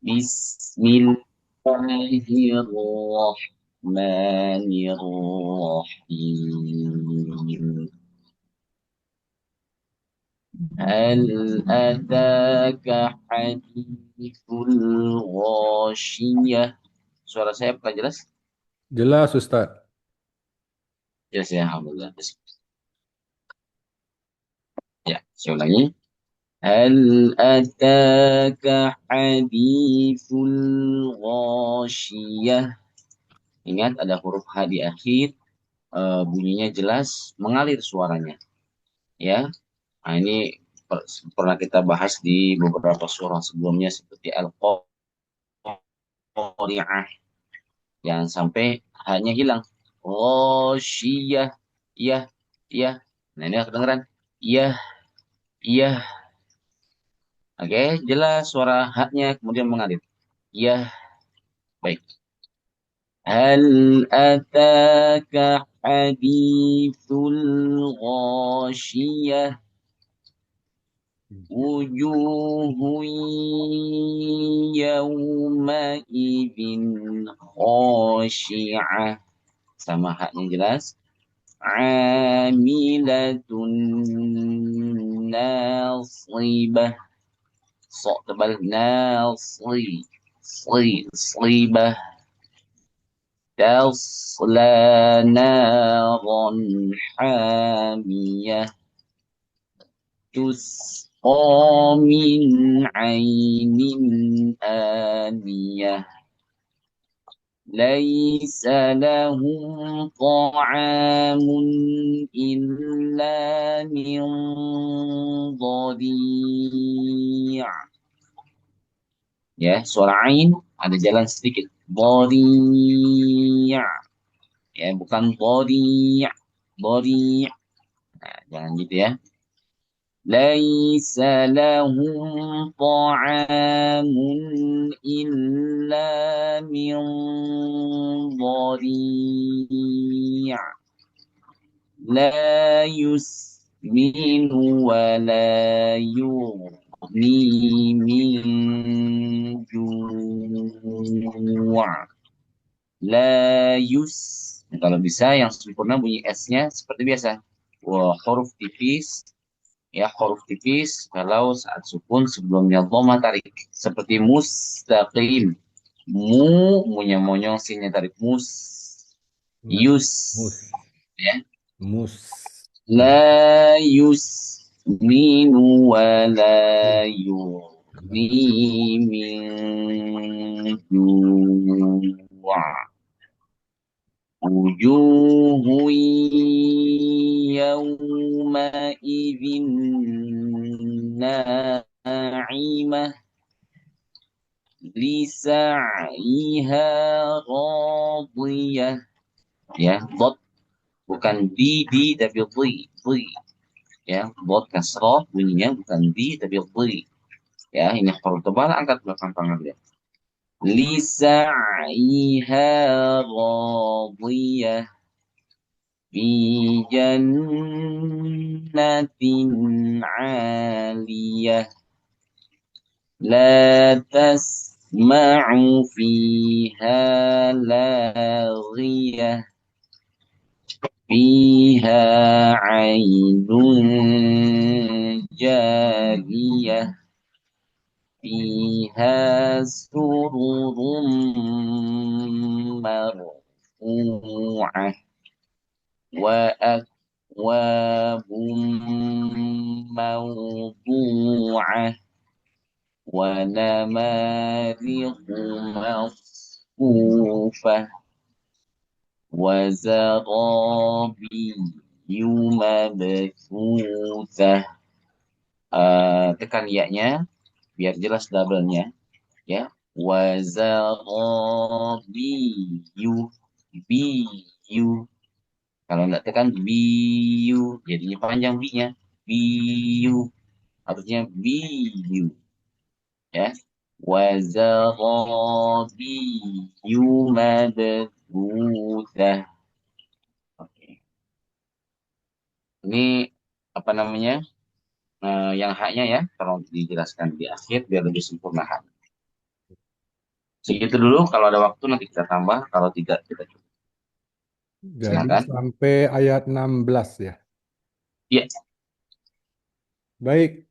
Bismillahirrahmanirrahim. Hal ataka hadithul ghasyiyah. Suara saya apakah jelas? Jelas, Ustadz. Jelas ya, alhamdulillah. Ya, saya ulangi. Hal ataka hadithul ghasyiyah. Ingat ada huruf H di akhir, bunyinya jelas, mengalir suaranya. Ya, nah ini pernah kita bahas di beberapa surah sebelumnya seperti Al-Qari'ah. Jangan sampai hanya hilang. Ghasyiyah, iya, iya. Nah ini kedengeran. Iya, iya. Oke, jelas suara haknya kemudian mengalir. Iya, baik. Hal ataka hadithul ghasyiyah. Wujuhun yawmaidin khashi'ah. Sama haknya jelas. Amilatun nasibah. Sok tebal nasibah. Tasla naran hamiyah. تسقى من عين آنية ليس لهم طعام إلا من ضريع. Ya, suara ain ada jalan sedikit. Dhari'. Ya, bukan dhari'. Dhari'. Nah, jangan gitu ya. ليس لهم طعام إلا من ضريع لا يسمن ولا يغني من جوع لا يس. Kalau bisa yang sempurna bunyi S-nya seperti biasa. Wah, huruf tipis. Ya, huruf tipis kalau saat sukun sebelumnya dhamma tarik seperti mustaqim. Munya monyong sinnya tarik Nah, yus, mus, ya. mus. Nah, La yusminu wa la yughni min ju'. Wujuhu yawmaidhin na'imah lisa'yiha radiyah. Ya, dot bukan di tapi di. Ya, dot kasroh bunyinya bukan di tapi di. Ya, ini huruf tebal angkat belakang tangan dia. Lisa'yiha radiyah fi jannatin 'aliyah la tasma'u fiha laghiyah fiha 'ainun jariyah fiha sururun marfu'ah وأكواب موضوعة ونمارق مصفوفة وزرابي مبثوثة. Tekan ya-nya biar jelas double-nya ya. Wazarabiyu biyu. Kalau nggak tekan biu, jadinya panjang bi-nya. Biu, harusnya biu, ya. Wazarabiyu mabthutha. Oke. Ini apa namanya? Yang haknya ya, tolong dijelaskan di akhir biar lebih sempurna hak. Segitu dulu. Kalau ada waktu nanti kita tambah. Kalau tidak, kita cukup. Jadi Silakan. sampai ayat 16 ya. Iya. Baik,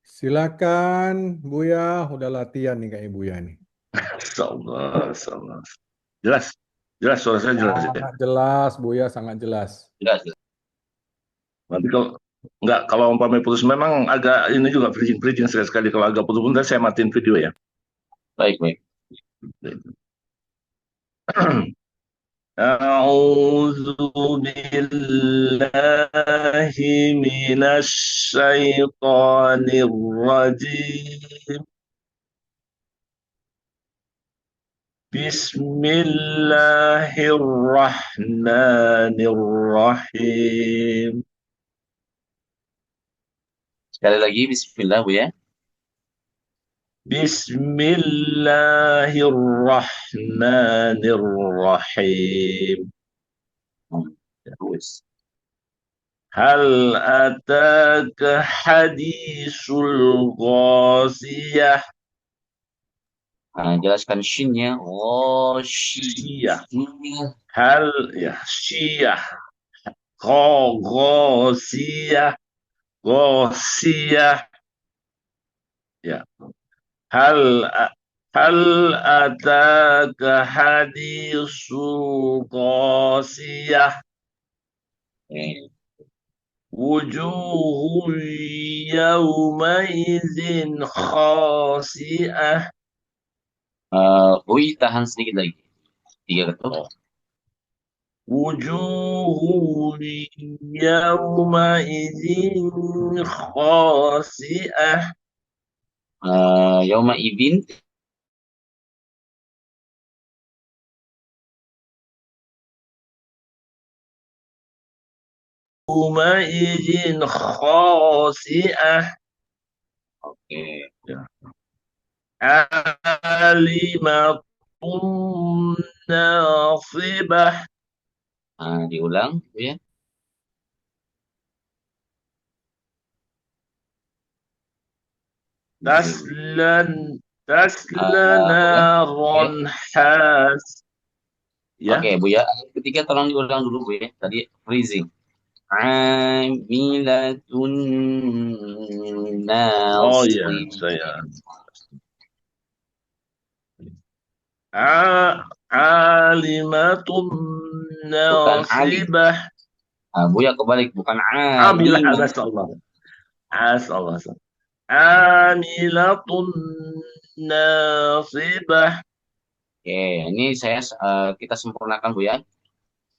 silakan Buya, udah latihan nih kayak Buya nih. Insyaallah, insyaallah. Jelas, jelas suara saya jelas ya. Sangat jelas, Buya sangat jelas. Jelas, jelas. Nanti kalau nggak kalau umpamanya putus memang agak ini juga bridging sekali kalau agak putus nanti saya matiin video ya. Baik, baik. أعوذ بالله من الشيطان الرجيم بسم الله الرحمن الرحيم Sekali lagi, Bismillah, Bu ya. بسم الله الرحمن الرحيم Terus. هل أتاك حديث الغاشية Nah, jelaskan shin-nya. Oh, shin. شية هل يا شية غاشية غاشية يا هل هل أتاك حديث الغاشية Eh, وجوه يومئذ خاسئة Ui, tahan sedikit lagi. 3 ketuk. وجوه يومئذ خاسئة Yauma idin. يومئذ خاسئة Oke. عالمة ناصبة Nah, diulang, Bu ya. تسلى تسلى Boleh. نارا Oke. حاس ya Oke, Bu ya. Ayat ketiga tolong diulang dulu, Bu ya. Tadi freezing. Amilatun oh ya nasib. saya alimatun Bukan Ali. nasibah Bu ya kebalik. Bukan amilah alimah. asallah asallah amilatun nasibah Oke, ini kita sempurnakan, Bu ya.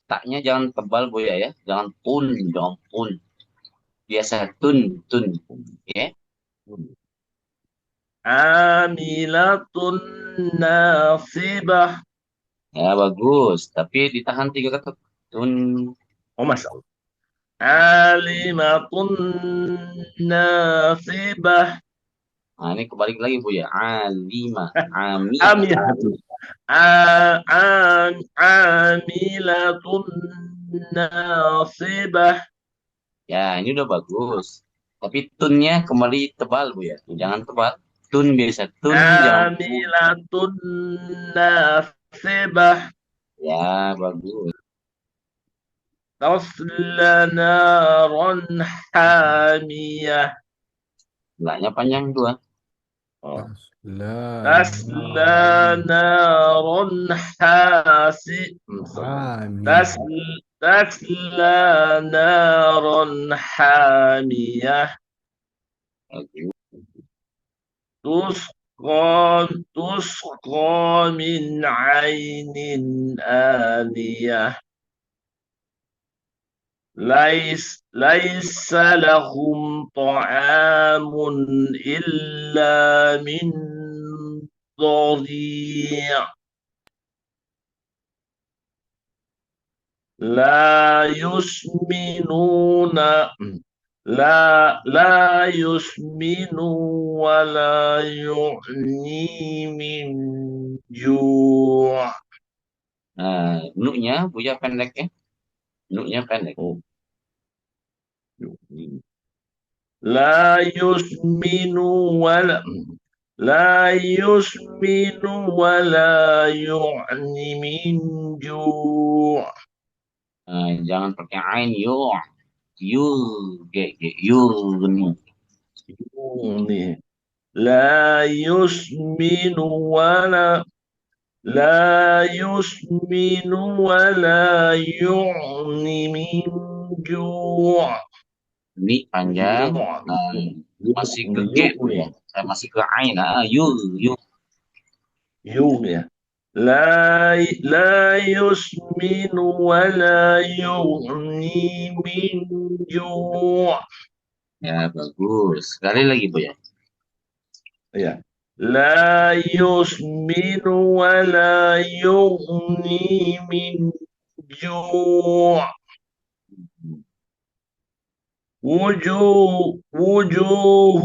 Taknya jangan tebal, Bu ya. Jangan pun, jangan pun. Biasa tun, tun. Ya. amilatun nasibah Ya, bagus. Tapi ditahan 3 ketuk. Tun. oh masya Allah alimatun nasibah Nah, ini kebalik lagi, Bu ya. Alimah. Ami. amilatun amilatun nasibah Ya, ini udah bagus. Tapi tunnya kembali tebal, Bu ya. Jangan tebal. Tun biasa. Tun, jangan pun. amilatun nasibah Ya, bagus. تصلى نارا حامية Belaknya panjang 2. Tasla تصلى naran نارا حاسئة hamiyah. تصلى نارا حامية تسقى تسقى من عين آنية ليس لهم طعام إلا من ضريع لا يسمنون لا يسمن ولا يغني من جوع Nah, nuknya, Bu ya pendek ya. Nuknya pendek. لا يسمن ولا لا يسمن ولا يغني من جوع. Jangan pakai ain yu. Yugni. يغني. لا يسمن ولا لا يسمن ولا يغني من جوع. Ini panjang. جوع. Masih ke G Bu ya. Masih ke ain. Yu. يغني. لا يسمن ولا يغني من جوع. Ya, bagus. Sekali lagi Bu ya. Ya. لا يسمن ولا يغني من جوع. وجوه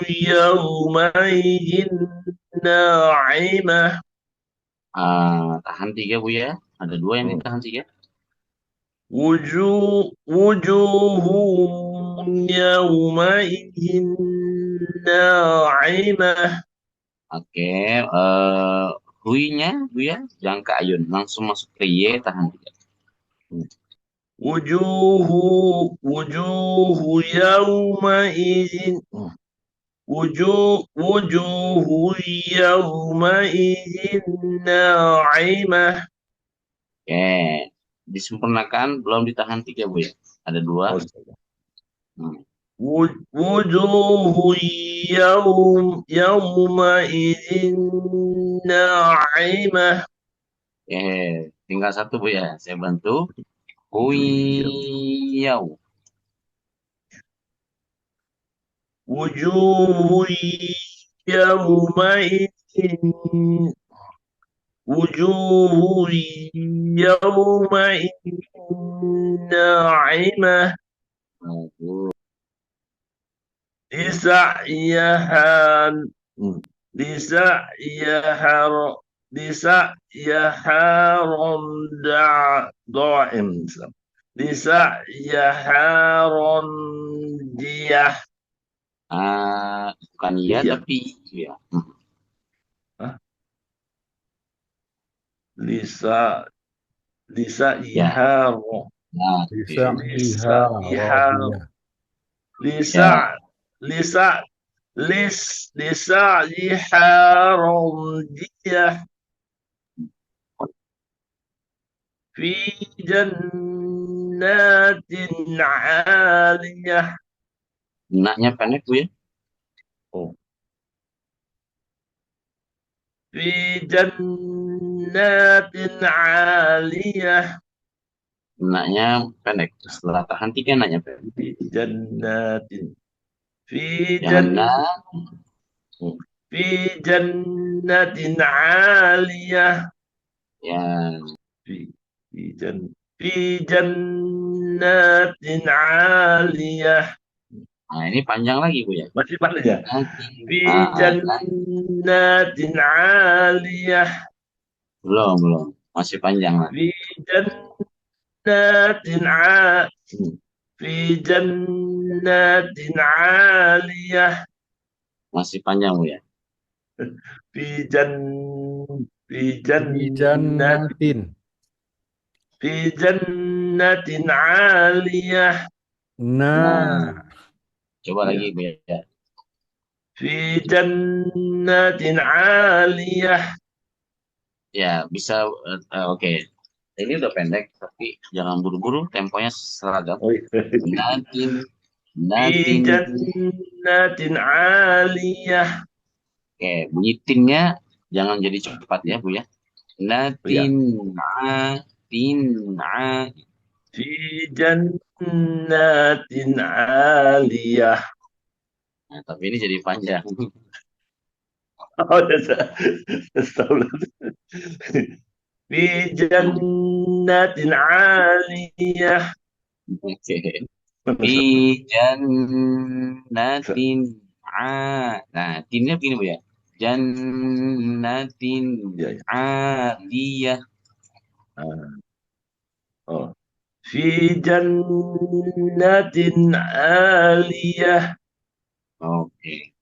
يومئذ ناعمة. Tahan 3 Bu ya. Ada 2 yang ditahan 3. وجوه يومئذ ناعمة. Oke. Hui-nya Bu ya. Jangan ke ayun. Langsung masuk ke Y. Tahan 3. وجوه يومئذ وجوه يومئذ ناعمة. Oke. Disempurnakan. Belum ditahan 3 Bu ya. Ada 2. وجوه يومئذ ناعمة. Oke. Tinggal 1 Bu ya. Saya bantu. Huyau. وجوه يومئذ وجوه يومئذ ناعمة لسعيها راضية. Bukan ya Iya. tapi ya. Lisa Ya. ihar. Nah, Bisa Lisa ihar. Lisa ihar في جنات عالية. Naknya pendek Bu ya. في جنات عالية. Naknya pendek. Setelah tahan 3 naknya pendek. في جنات Jannah. في جنات عالية. Ya. في جنات عالية. Nah, ini panjang lagi Bu ya. Masih panjang ya? في Nah, جنات عالية. belum. Masih panjang lah. في جنات في جنات عالية. Masih panjang Bu ya. في جنات في جنات عالية. Nah, Coba lagi Bu ya. في جنات عالية. Ya, bisa. Oke. Ini udah pendek, tapi jangan buru-buru. Temponya seragam. في Natin. جنات عالية. Oke, bunyi tinnya jangan jadi cepat ya Bu ya. Natin. في جنات عالية. Nah, tapi ini jadi panjang. في جنات عالية. Oke. Fi jannatin Nah, tinnya begini Bu ya. Jannatin aliyah. في جنات عالية. Oke.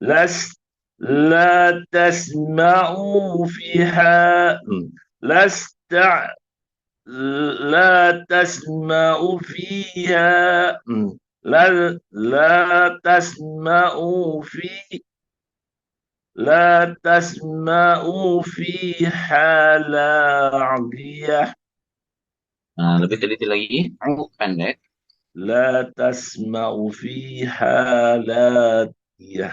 لا تسمع فيها لست لا تسمع فيها لا تسمع في لا تسمع فيها لاغية. Nah, lebih teliti lagi. Pendek. لا تسمع فيها لاغية.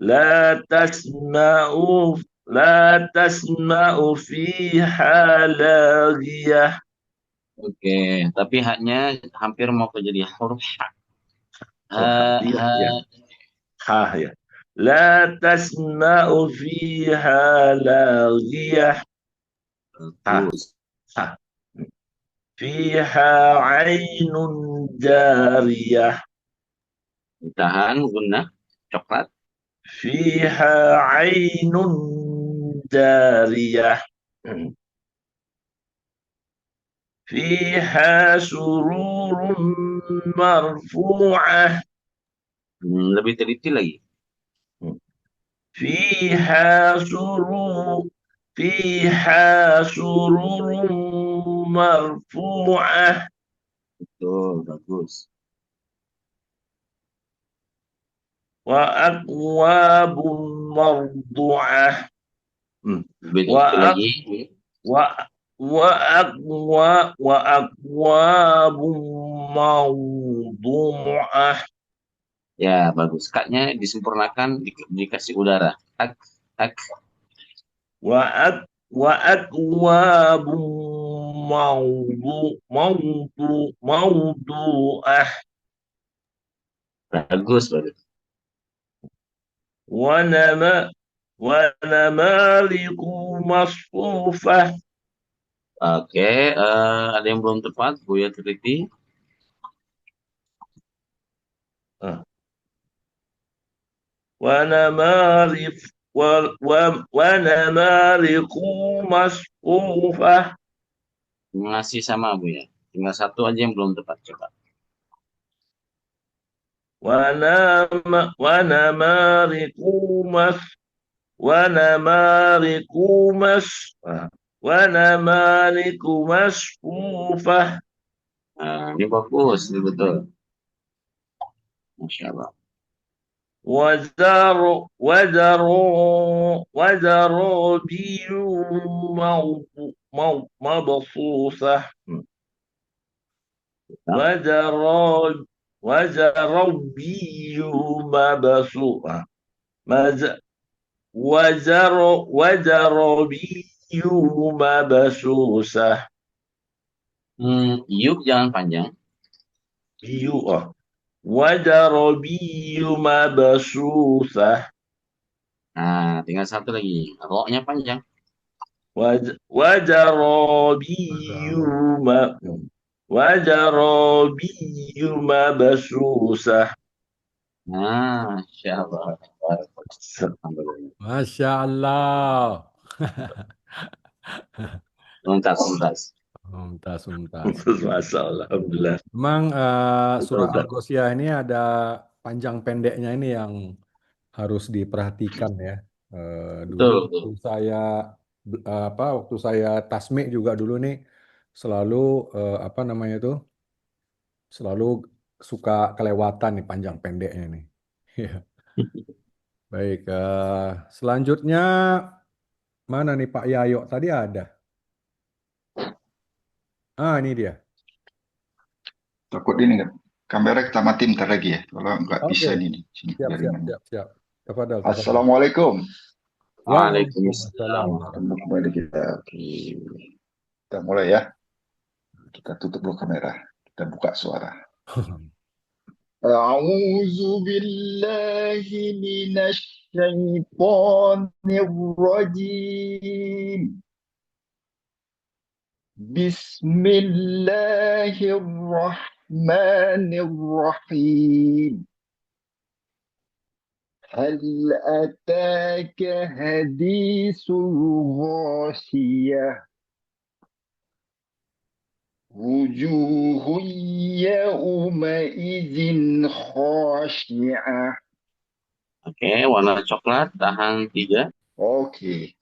لا تسمع لا تسمع فيها لاغية. Oke, tapi haknya hampir mau jadi huruf ha. Oh, Ha, dia ya. Ha ya. لا تسمع فيها لاغية. ها bagus. ها فيها عين جارية. Tahan guna coklat. فيها عين جارية. فيها سرور مرفوعة. Lebih teliti lagi. فيها سرور فيها سرور مرفوعة. Tuh, bagus. وأكواب مرضوعة. Lebih teliti وأك lagi. وأكواب موضوعة. Ya, bagus. Kaknya disempurnakan, dikasih udara. Ak. وأكواب موضوعة. Bagus, bagus. ونما ونمارق مصفوفة. Oke, ada yang belum tepat, Buya teliti. ونمارق ونمارق مصفوفة. Masih sama, Buya. Tinggal satu aja yang belum tepat, coba. ونمارق مص ونمارق مص ونمارق مصفوفة. Nah, ini bagus, ini betul. Masya Allah. وزرابي مبصوصة. وزراب وزرابي مبصوصة. وزرابي مبصوصة. Yuk jangan panjang. وزرابي مبصوصة. Nah, tinggal satu lagi. Roknya panjang. وزرابي وزرابي مبصوصة. Masya Allah. Alhamdulillah. Masya Allah. Tuntas, tuntas. Untas, untas. Masya Allah, alhamdulillah. Memang surah Betul. Al-Ghoshiyah ini ada panjang pendeknya ini yang harus diperhatikan ya. Dulu Betul, waktu betul. waktu saya tasmik juga dulu nih selalu selalu suka kelewatan nih panjang pendeknya nih. Ya. Baik, selanjutnya mana nih Pak Yayo? Tadi ada. Ini dia. Takut ini nggak? Kamera kita matiin ntar lagi ya. Kalau nggak bisa Oke, ini. Sini, siap, dari siap, mana? siap, siap. Tafadhal, tafadhal. Assalamualaikum. Waalaikumsalam. Ketemu kembali kita. Oke. Kita mulai ya. Kita tutup dulu kamera. Kita buka suara. A'udzu billahi minasyaitonir rajim. Bismillahirrahmanirrahim. هل أتاك حديث الغاشية وجوه يومئذ خاشعة Oke, warna coklat, tahan 3. Oke.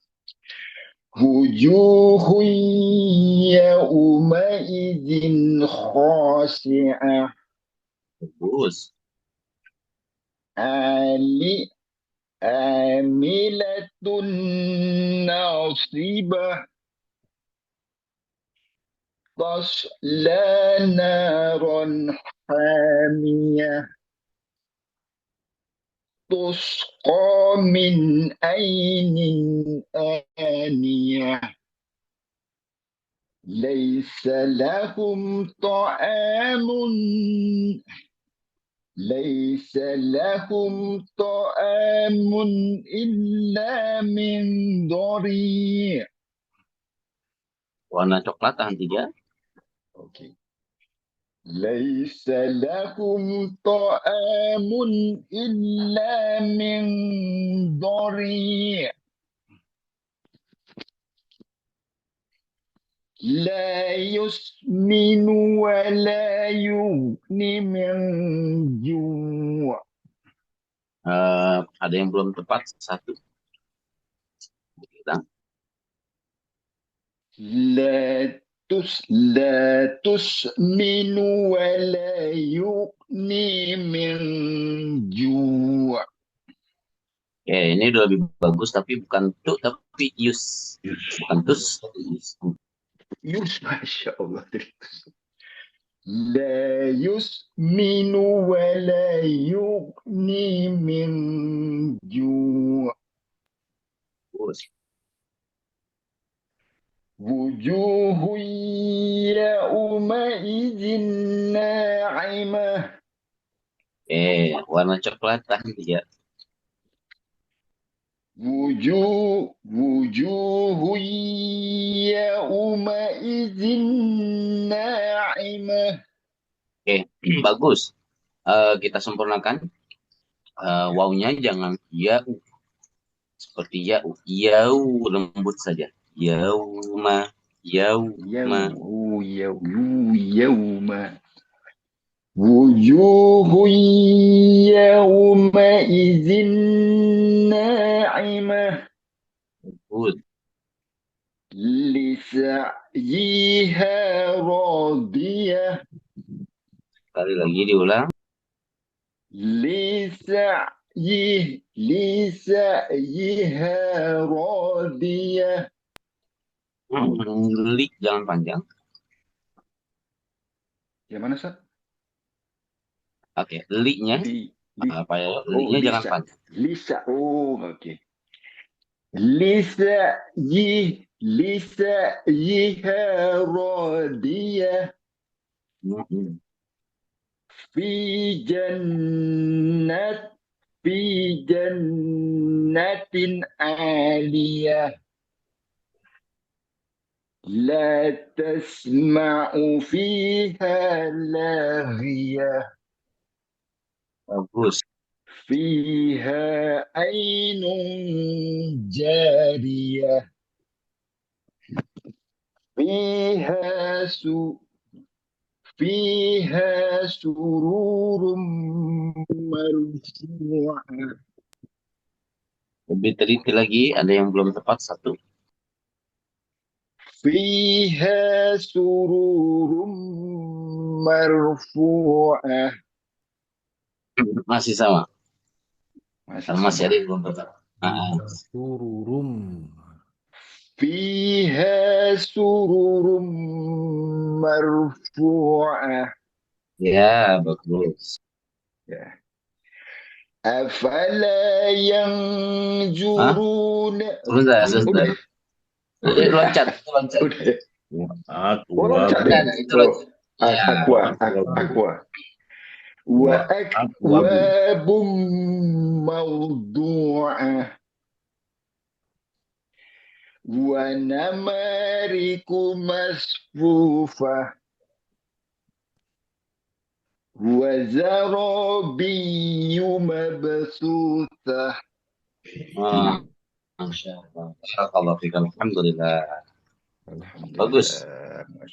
Wujuhun yaumaidin khashi'ah Bagus. ali amilatun nasibah tasla naran hamiyah tusqa min ainin aniyah laysa lahum ta'amun ليس لهم طعام إلا من ضريع. Warna coklat, tahan 3. Oke. ليس لهم طعام إلا من ضريع لا يسمن ولا يغني من جوع. Ada yang belum tepat, 1. Kita. لا تسمن ولا يغني من جوع. Oke, ini udah lebih bagus, tapi bukan tu, tapi yus. Bukan tus, tapi yus. Yus, Masya Allah. لا يسمن ولا يغني من جوع. Bagus. وجوه يومئذ ناعمة. Oke, warna coklat, tahan 3. وجوه يومئذ ناعمة. Oke, bagus. Kita sempurnakan. Wawnya jangan yau. Seperti yau. Yau lembut saja. Yauma. Yauma. يوم وجوه يومئذ ناعمة Good. لسعيها راضية. Sekali lagi diulang. لسعيها راضية. Li jangan panjang. Yang mana, Sat? Oke, li-nya apa ya? Li-nya jangan panjang. Lisa. Oh, oke. لسعيها راضية في جنة عالية لا تسمع فيها لاغية Bagus. فيها عين جارية فيها سرور مرفوعة. Lebih teliti lagi, ada yang belum tepat 1. فيها سرور مرفوعة. Masih sama. Masih ada yang belum tepat. Sururum. فيها سرور مرفوعة. Ya, bagus. Ya. أفلا ينظرون. Sebentar. Loncat. Aqua. وأكواب موضوعة ونمارق مصفوفة وزرابي مبثوثة. Masya Allah. Barakallahu fiik. Alhamdulillah. Bagus.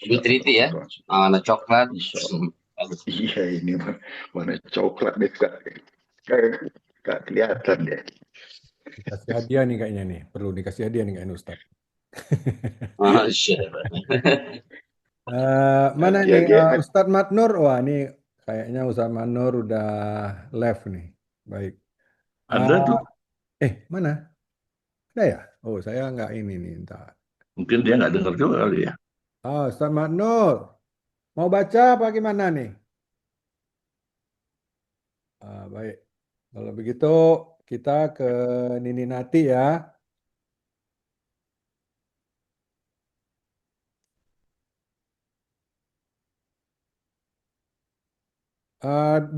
Lebih teliti ya. Warna coklat. Iya, ini warna coklat nih, Kak. Gak kelihatan deh. Dikasih hadiah nih kayaknya nih. Perlu dikasih hadiah nih kayaknya Ustaz. Masya Allah. Mana Hadiah nih dia. Ustadz Matnur? Wah, ini kayaknya Ustadz Matnur udah left nih. Baik. Ada Ah, tuh. mana? Ada ya? Oh, saya nggak ini nih. Entar. Mungkin dia nggak dengar juga kali ya. Ustadz Matnur, mau baca apa gimana nih? Baik. Kalau begitu kita ke Nini Nati ya.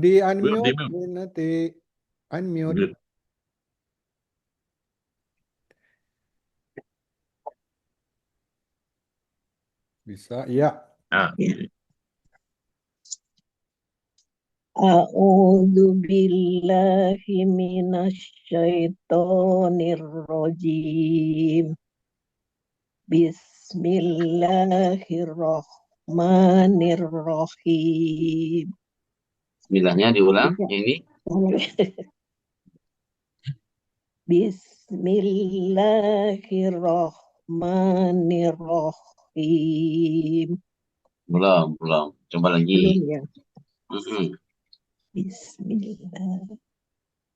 Di Di unmute, mute. Nini Nati. Unmute. Mute. Bisa? Iya. Ah, A'udzu billahi minasyaitonir rajim. Bismillahirrahmanirrahim. Bismillahnya diulang. Ini. Bismillahirrahmanirrahim. Belum. Coba lagi. Belum ya? Mm-mm. Bismillah.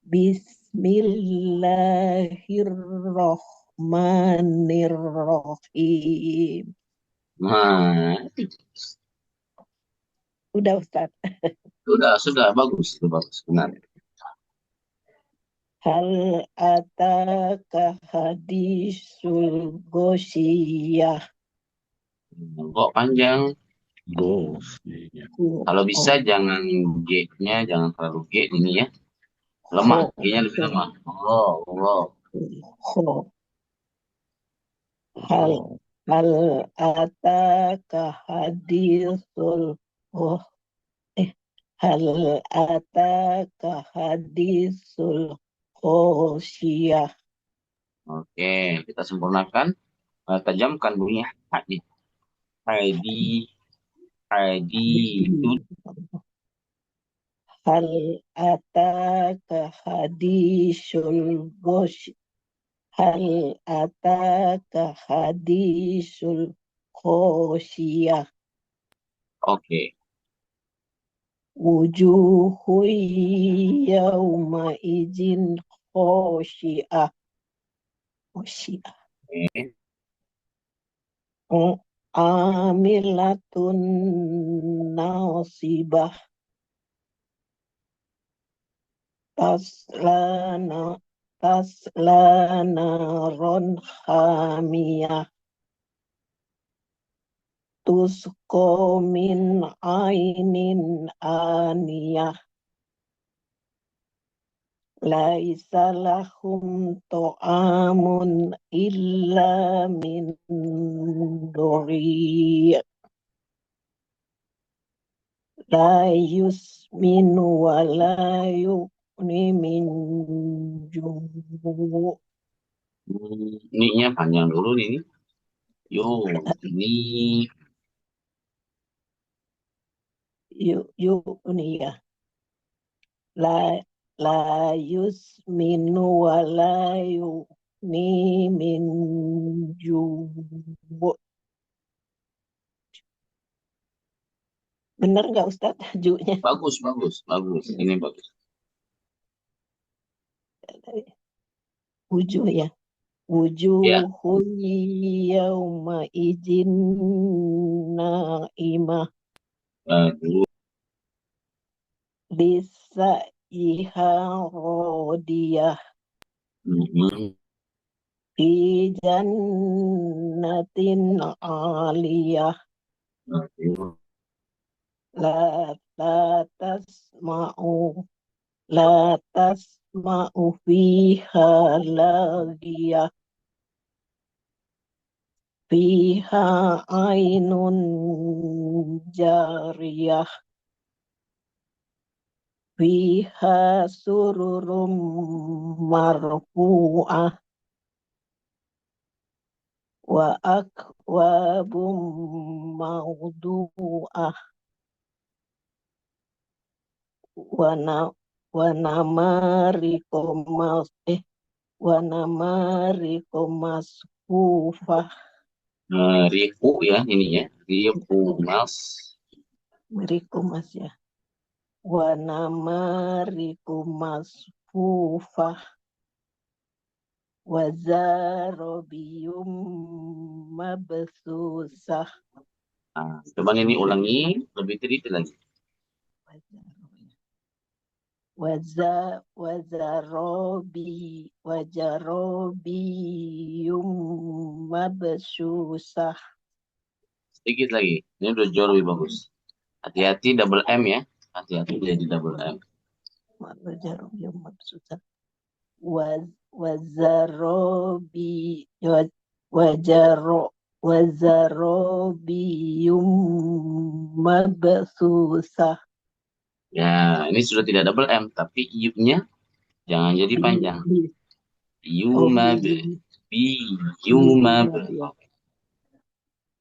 Bismillahirrahmanirrahim. Nah, Udah Ustaz. sudah bagus, itu bagus, benar. Hal ataka hadisul ghasyiyah. Kok panjang? goals. Iya. Kalau bisa jangan G-nya jangan terlalu G ini ya. Lemah, G-nya lebih lemah. Allah. Kho. Hal hal ataka hadisul oh hal ataka hadisul ghasyiyah. Oke, kita sempurnakan. Tajamkan bunyi haknya. ID itu Hal ataka hadisul ghasyiyah. Hal ataka hadisul ghasyiyah. oke. Wujuhu yawma izin khasyi'ah. Khasyi'ah. Amilatun nasibah. Taslana ron hamiyah. Tusqa min ainin aniyah. Laisa lahum ta'amun illa min dori. La yusminu wa la yughni min ju'. Ini-nya panjang dulu nih. Ini Yughni ya. La yusminu wa la yughni min ju'. Benar nggak Ustadz ju-nya? bagus. Ini bagus. Wujuh ya. Ya, Wujuhun yawma izin na'imah. dulu. Bisa iha rodiyah. Mhm. Fi jannatin aliyah. Dulu. La tasma'u fiha lagiyah. Fiha ainun jariyah. Fiha sururum marfu'ah. Wa akwabum mawdu'ah. Wanamariku masfufah. Riku ya ininya. Riku mas. Meriku mas ya. Wanamariku masfufah. Wazarobiyum mabsusah. Nah, coba ini ulangi lebih teliti lagi. Wajarobiyum mabsusah. Sedikit lagi. Ini udah jauh lebih bagus. Hati-hati double M ya. Hati-hati jadi double M. Wajarobiyum mabsusah. Wazarobiyum mabsusah. Ya, ini sudah tidak double M, tapi I-nya jangan jadi panjang. Yumab. Bi. Yumab.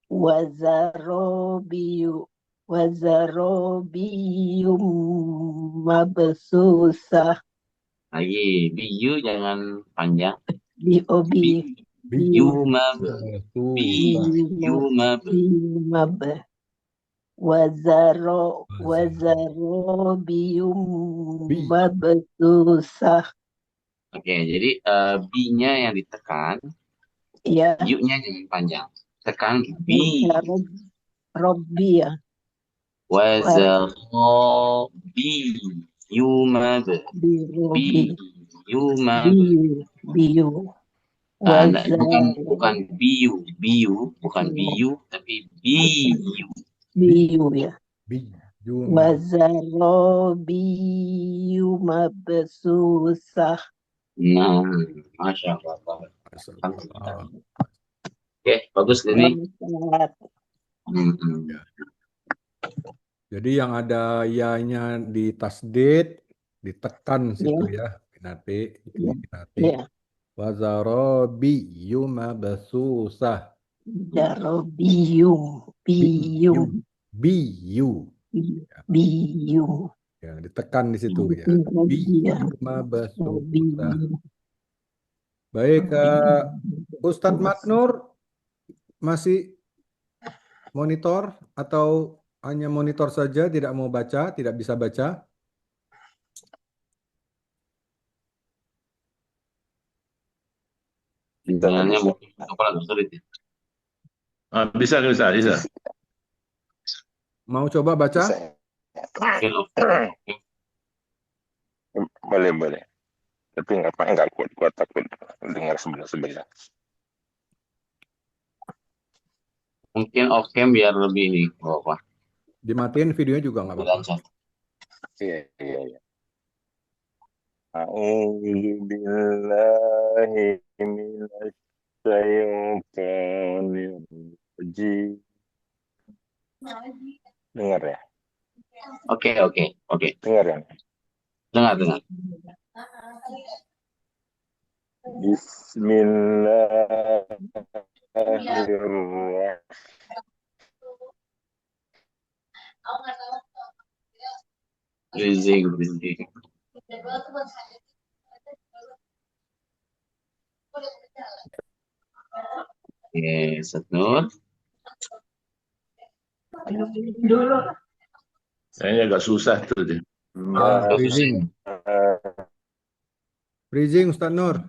Wazarobiyum mabsusah. Lagi. Biyu jangan panjang. Bi. Yumab. Bi. Yumab. Biyumab. Wazarobiyum mabsusah. Oke, jadi B-nya yang ditekan, Ya, U-nya jangan panjang. Tekan B. Robbi ya. Wazarobi. Yumab. Robbi. Yumab. Biyu. Bukan biu. Bukan biu, tapi biu. Biyu ya. Biyum. Wazarobiyu mabsusah. Nah, Masya Allah. Masyaallah. Oke, bagus ini. Jadi yang ada ya-nya di tasdid ditekan situ ya, binati. Ya. Wazarobi mabsusah. Jarobiyum. Biyum. Biyu. Biyum. Ya, ditekan di situ ya. Biyu mabsusah. Baik, Ustadz Maknur masih monitor atau hanya monitor saja, tidak mau baca, tidak bisa baca? Jalannya mungkin agak sulit ya. Bisa. Mau coba baca? Boleh. Tapi nggak kuat takut dengar sebelah. Mungkin off cam biar lebih ini. Apa? Dimatiin videonya juga nggak apa-apa. Iya. A'udzu billahi minasy syaithanir rajim. Dengar ya? Oke. Dengar ya? Dengar. Bismillahirrahmanirrahim. Freezing. Oke, Satnur. Kayaknya agak susah tuh deh. Freezing Ustadz Nur.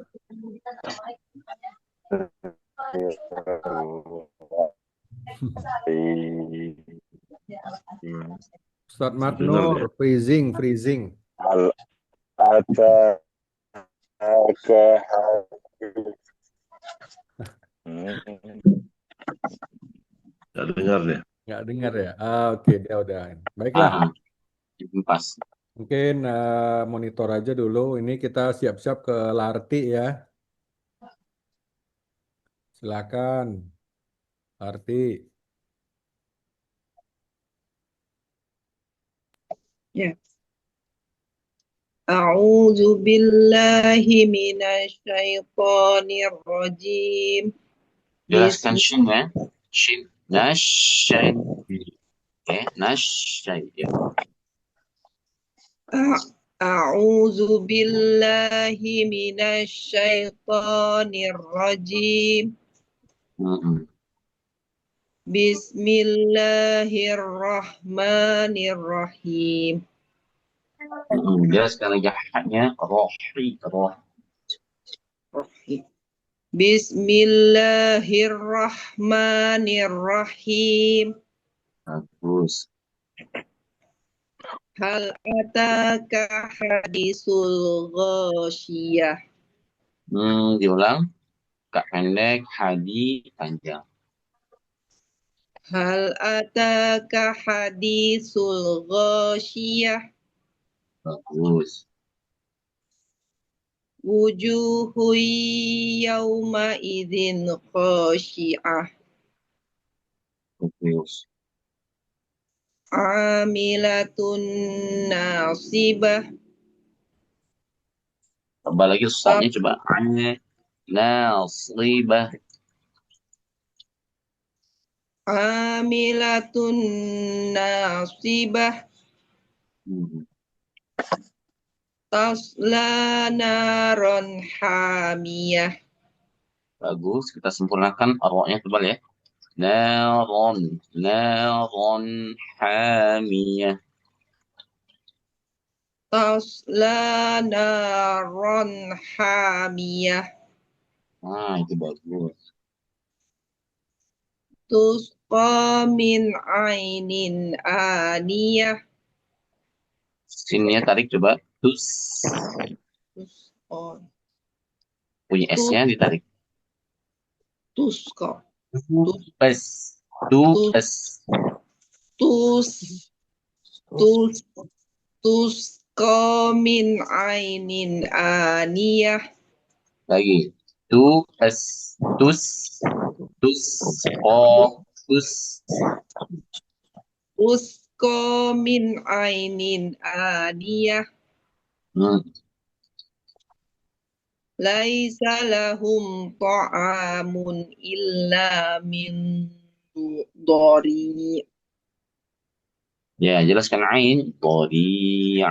Ustadz Maknur, freezing. Nggak dengar deh. Nggak dengar ya? Oke, dia udah. Baiklah. Pas. Mungkin monitor aja dulu. Ini kita siap-siap ke Larti ya. Silakan, Larti. Ya. A'udzu billahi minasyaitonir rajim. Jelaskan shin ya. Shin. Nasyai. Oke, nasyai ya. A'udzu billahi minasy syaithanir rajim. Bismillahirrahmanirrahim. Jelaskan lagi haknya rohi. Bismillahirrahmanirrahim. Bagus. Hal ataka hadisul ghasyiyah. Diulang. Kak pendek, hadi panjang. Hal ataka hadisul ghasyiyah. Bagus. Wujuhu yawma idzin khashi'ah. Bagus. Amilatun nasibah. Tambah lagi soalnya coba. Nasibah. Amilatun nasibah. Tasla naron hamiyah. Bagus, kita sempurnakan arwahnya tebal ya. Naron hamiyah. Tasla naron hamiyah. Nah, itu bagus. Tusqa min ainin aniyah. Sinnya tarik coba. Tus. Tusqa. Bunyi S-nya ditarik. Tusqa. Tus. Tusqa min ainin aniyah. Lagi. Tusqa min ainin aniyah. Laisa lahum ta'amun illa min dhari. Ya, jelaskan ain. Dhari'.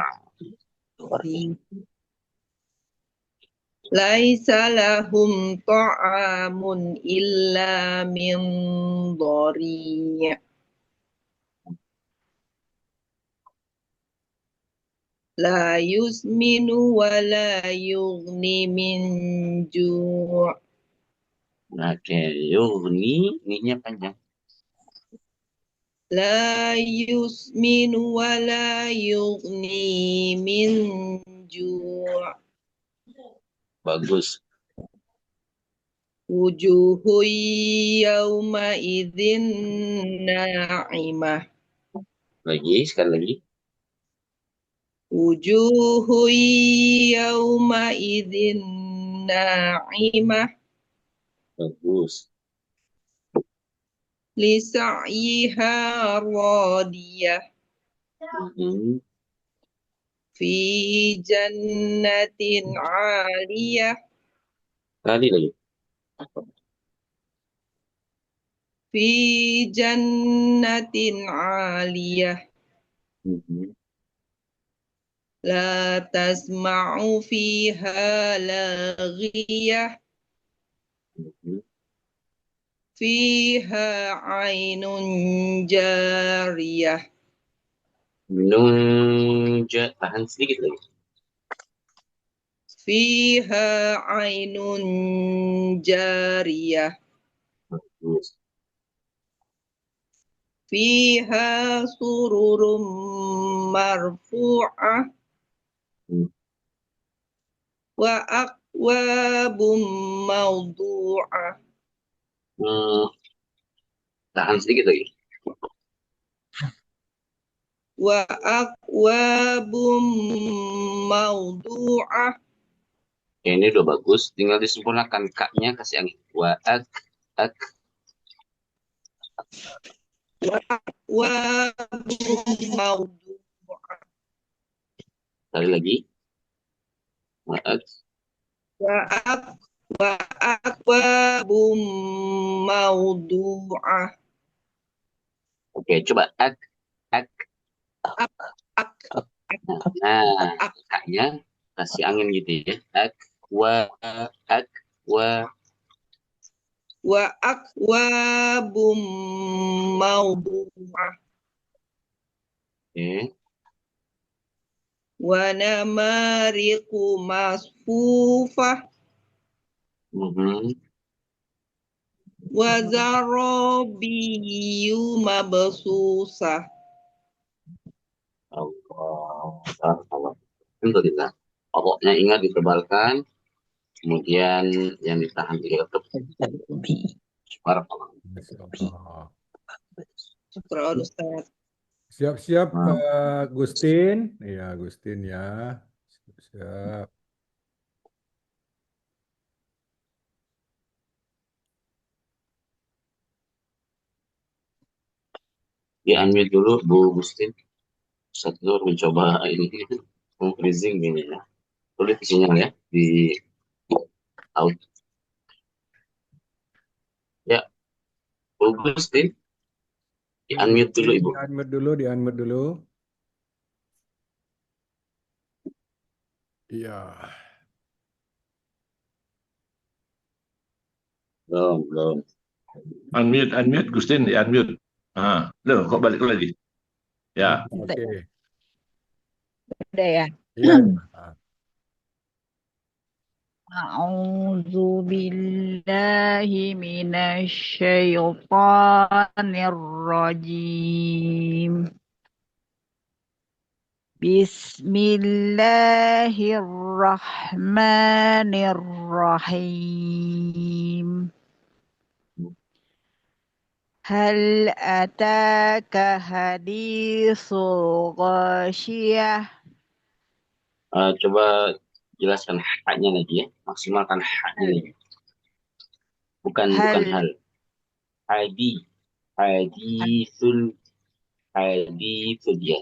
Laisa lahum ta'amun illa min dhari. La yusminu wa la yughni min ju'. Oke, yughni, ini panjang. La yusminu wa la yughni min ju'. Bagus. Wujuhu yawma idzin na'imah. Sekali lagi. Wujuhu yawma idzin na'imah. Bagus. Li sa'yiha radiyah. Fi jannatin 'aliyah. Sekali lagi. Fi jannatin 'aliyah. La tasma'u fiha laghiyah. Fiha 'ainun jariyah. Tahan sedikit lagi. Fiha 'ainun jariyah. Bagus. Fiha sururum marfu'ah. Wa akwabum mawdu'ah. Tahan sedikit lagi. Wa akwabum mawdu'ah. Ini udah bagus, tinggal disempurnakan kaknya, kasih angin. Wa ak. Wa akwabum mawdu'ah. Sekali lagi. Wa ak. Wa akwabum mawdu'ah. Oke, coba ak. Nah, haknya kasih angin gitu ya. Akwa. wa akwabum mawdu'ah Oke. wa namariqu masfufah Mhm. wa zarabiyyu mabsusah. Allah. Alhamdulillah. Pokoknya ingat ditebalkan, kemudian yang ditahan di laptop. Barakallah. Masya Allah. Syukran Ustaz. Siap-siap Nah, Gustin. Iya, Gustin ya. Siap. di unmute dulu Bu Gustin. Satu mencoba ini freezing ini ya. Tulis sinyal ya di out. Ya, Bu Gustin, di unmute dulu Ibu. Di-unmute dulu. Iya. Belum. Unmute, Gustin, di unmute. Loh, kok balik lagi? Ya. Oke. Udah ya. Iya. A'udzu billahi minasyaitonir rajim. Bismillahirrahmanirrahim. Hal ataka haditsul ghasyiyah. Coba jelaskan haknya lagi ya. Maksimalkan haknya lagi. Bukan hal. Hadithul ya.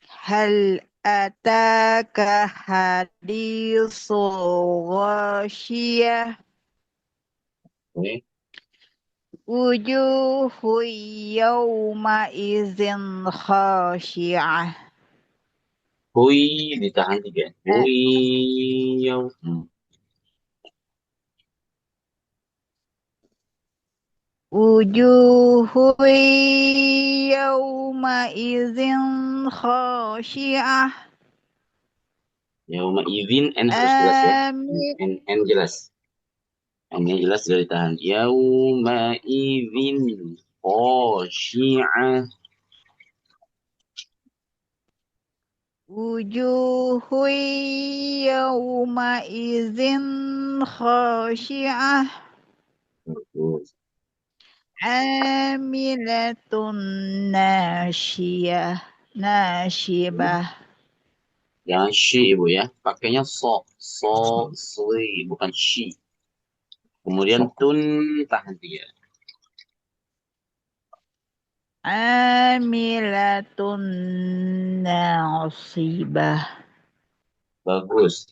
Hal ataka haditsul ghasyiyah. Oke. Wujuhu yawma izin khashi'ah. Hui ditahan 3. Hui yau. Wujuhu yawma izin khashi'ah. Yauma idzin n harus jelas ya. Amin. N jelas. N-nya jelas sudah ditahan. Yauma idzin khashi'ah. Wujuhu yawma izin khashi'ah. Bagus. Amilatun nasibah. Yang shi Ibu ya. Pakainya sli bukan shi. Kemudian tun tahan 3. Amilatun nasibah. Bagus.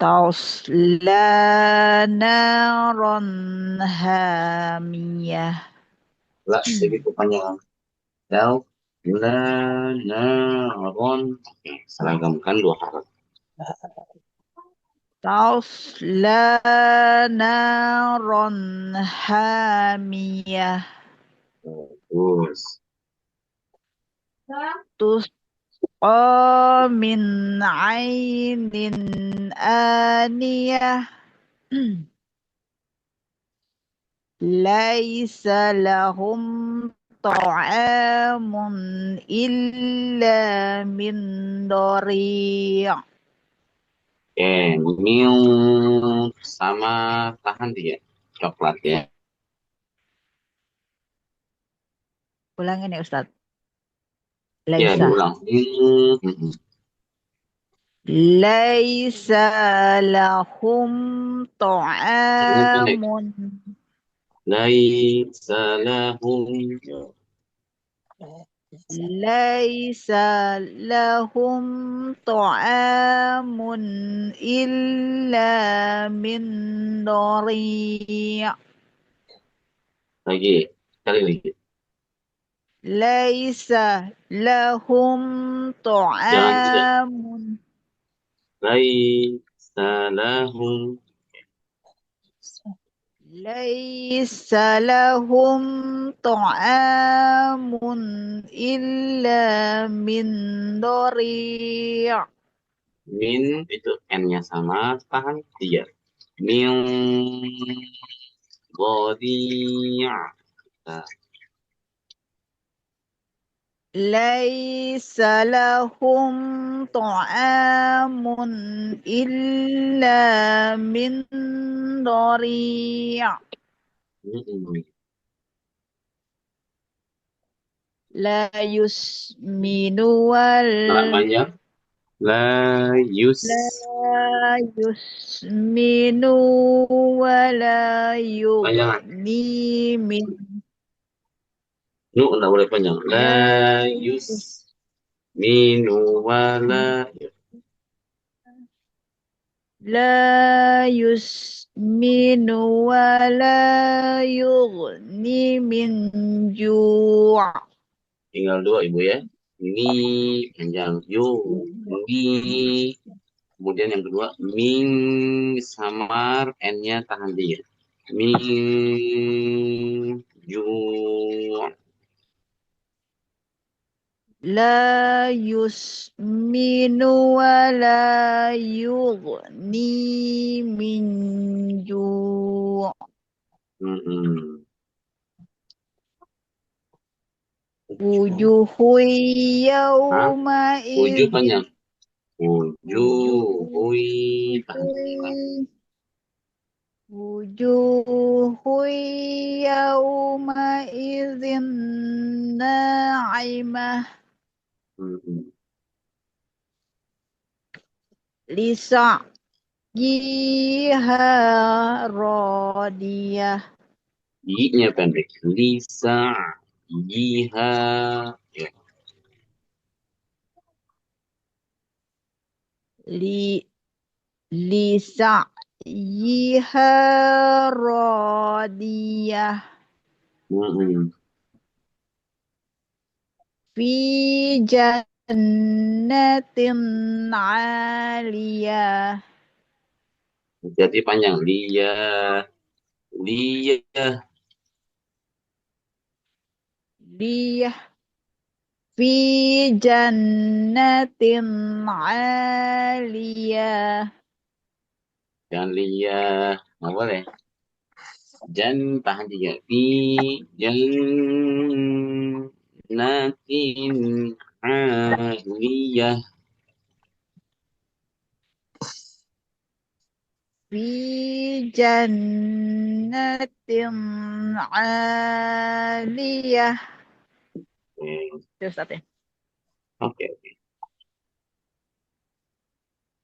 Tasla naron hamiyah. Lah, segitu panjang. La naron. Oke, seragamkan 2 harap. Tasla naron hamiyah. Bagus. Tusqa min ainin aniyah. Laisa lahum ta'amun illa min dari'. Oke, milk sama tahan 3. Coklat ya. Ulangin ya Ustaz. Ya, Laisa. diulang. Milk. Laisa lahum ta'amun. Laisa lahum. Laisa lahum ta'amun illa min dari'. Lagi. Sekali lagi. laisa lahum Jangan tidak. ta'amun Laisa lahum. laisa lahum ta'amun illa min dhari' Min itu N-nya sama, tahan 3. Min dhari'. Nah, laisa lahum ta'amun illa min dhari' la yusminu wal Nggak panjang. La yus. la yusminu wala Panjangan. yughni min Nu nggak boleh panjang. La la yus. Minu wala. la yusminu wala yughni min ju' Tinggal 2 Ibu ya. Ini panjang. Yu. Ni. Kemudian yang kedua. Min samar. N-nya tahan 3. Min ju. la yusminu wala yughni min ju' wujuhu yawma Wujuh idin panjang. Wujuhui tahan. wujuhu yawma idin na'imah lisa'yiha radiyah I-nya pendek. Lisa. Jiha. Ya. lisa'yiha radiyah fi jannatin 'aliyah Jadi panjang. Lia. Lia. liyah fi jannatin 'aliyah Jangan lia. Nggak boleh. Jan tahan 3. Fi jannatin aliyah. fi jannatin 'aliyah terus apa? Oke.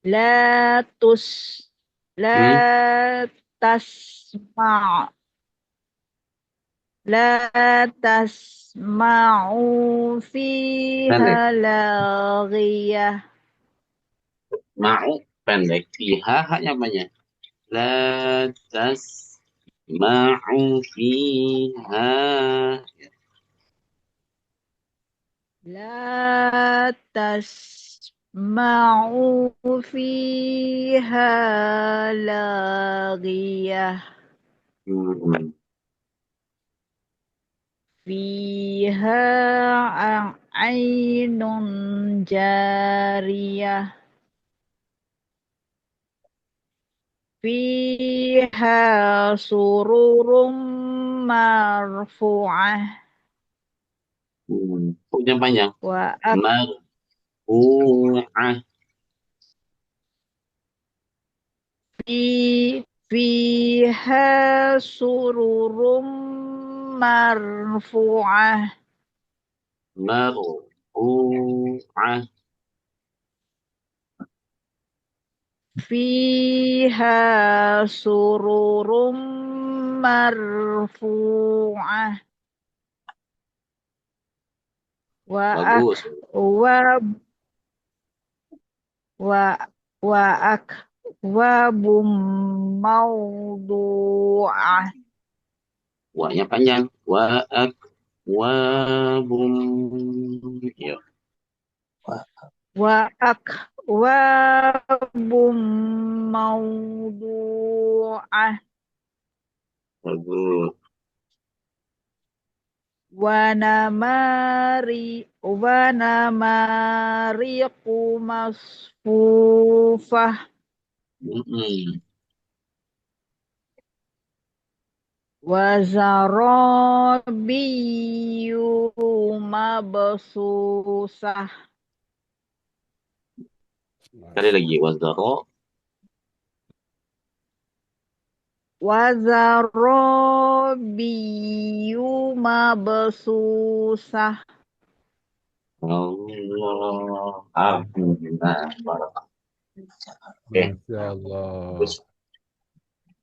La tasma' la tasma'u fiha Pendek. laghiyah Mau pendek. Fiha haknya banyak. La tasma'u fiha. la tasma'u fiha laghiyah fiha ainun jariyah fiha sururum marfu'ah Punya panjang. wa Marfu'ah. fiha sururum marfu'ah Marfu'ah. fiha sururum marfu'ah Bagus. wa akwabum mawdu'ah Wa-nya panjang. Wa Wabum. Ya. Wa akwabum mawdu'ah. Bagus. Wa namariqu masfufah. Mm-mm. Wa zarabiyyu mabsusah. Sekali lagi. Wazaro. Wa zarabiyyu mabsusah. Allah. Alhamdulillah. Barakallah. Oke. Masya Allah. Bagus.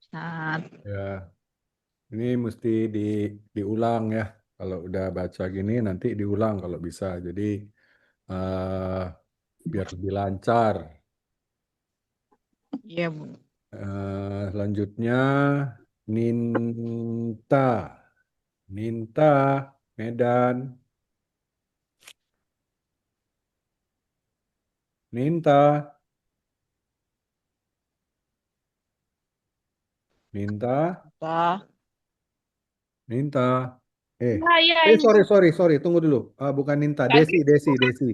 Nah, Ya, ini mesti diulang ya. Kalau udah baca gini nanti diulang kalau bisa. Jadi eh, biar lebih lancar. iya Bu. Selanjutnya Ninta. Ninta, Medan. Ninta, Ninta, Nah, Ninta. Ya, ini tuh Sorry, tunggu dulu. Bukan Ninta, Kak Desi, Desi. Desi.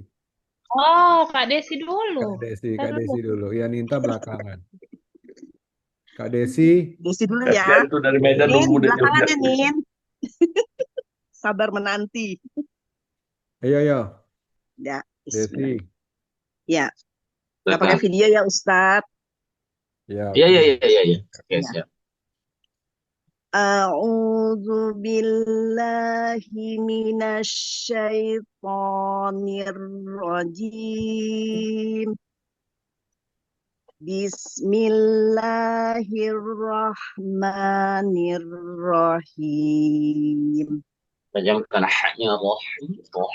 Oh, Kak Desi dulu. Kak Taruh Desi dulu. dulu. Ya, Ninta belakangan. Kak Desi, Desi dulu ya. Kasihan itu dari Medan Nin, nunggu dia belakangan ya, jawab. Nin. Sabar menanti. ayo, Ya, bismillah. Desi. Ya, kita pakai Silakan. video ya, Ustadz. Ya, Iya, oke. iya, iya, iya, iya. Oke, Ya. siap. A'udzu billahi minasyaitonir rajim. Bismillahirrahmanirrahim. Tajamkan haknya roh. Roh.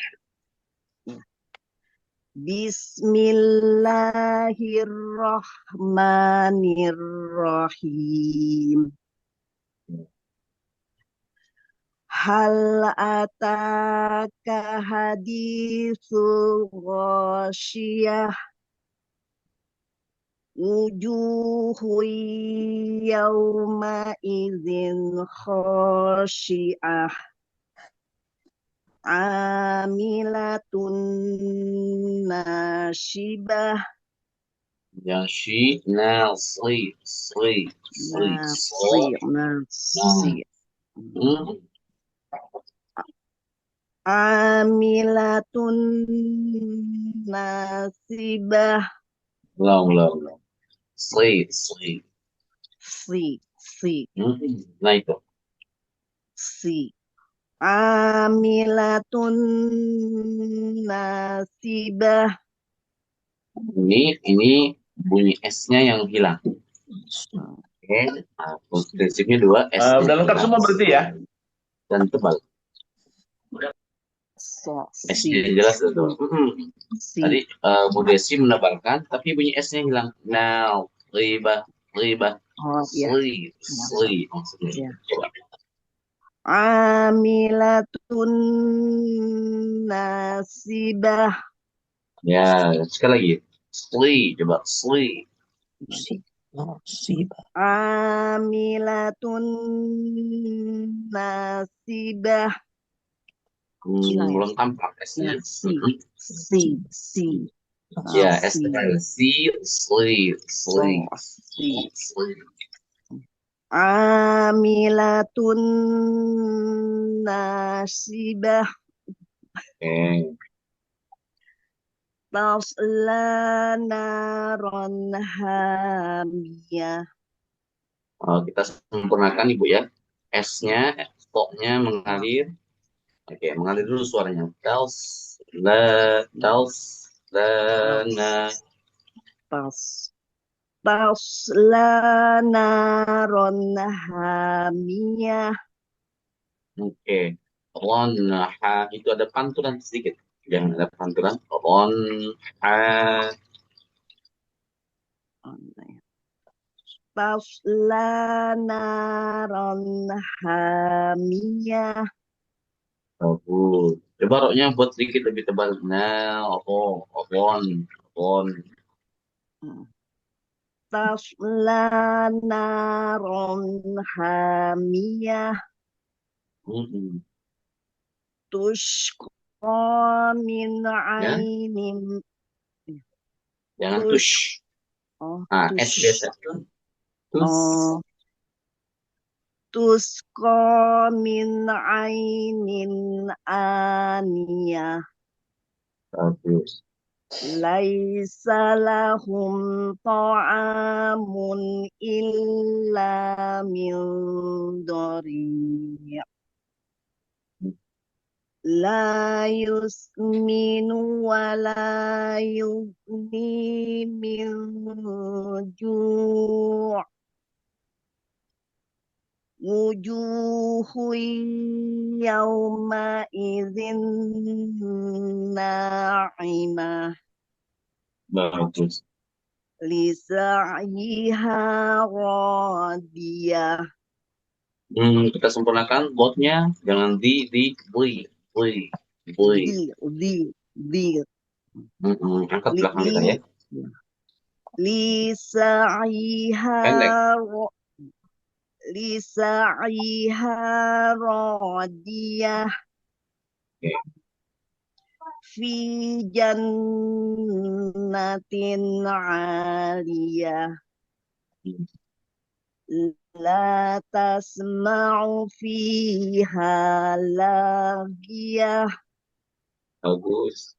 Bismillahirrahmanirrahim. Hal ataka haditsul ghasyiyah wujuhu yawma idzin khashi'ah amilatun nasibah Yashi, nasi, si, so. nasi. Hmm. Amilatun nasibah. Ulang. Si. Nah itu. Si. Amilatun nasibah. Ini bunyi S-nya yang hilang. Oke. Nah, prinsipnya dua, S Udah lengkap semua berarti ya? dan tebal. S-nya jelas itu. Tadi Bu Desi menebalkan, tapi bunyi S-nya hilang. Now, riba. Oh iya. Sli maksudnya. Ya. Coba. Amilatun nasibah. Ya, sekali lagi. Sli, coba. Sli. Amilatun nasibah. Belum tampak S-nya. Si. Ya, S-nya. Sli. Amilatun nasibah. Oke. Tasla naron hamiyah. Kita sempurnakan Ibu ya. S-nya, stop-nya mengalir. Oke, mengalir dulu suaranya. Tasla naron hamiyah. Oke. Itu ada pantulan sedikit. Jangan ada pantulan. Tasla naron hamiyah. Bagus. Coba roknya buat sedikit lebih tebal. Nah, opon. Tasla naron hamiyah. Mm-mm. Tusqa min Ya, ainin. jangan Tush. tush. Oh, Nah, S tush. biasa. Tus. Oh, tusqa min ainin aniyah. Bagus. Laisa lahum ta'amun illa min dhari'. La yusminu wa la yughni min ju'. Wujuhu yawma idzin na'imah. Bagus. Lisa'yiha radiyah. Kita sempurnakan botnya. Jangan di, bui. Angkat Li, belakang li, kita ya. lisa'yiha Pendek. lisa'yiha radiyah. Oke. Fi jannatin 'aliyah. La tasma'u fiha laghiyah. Bagus.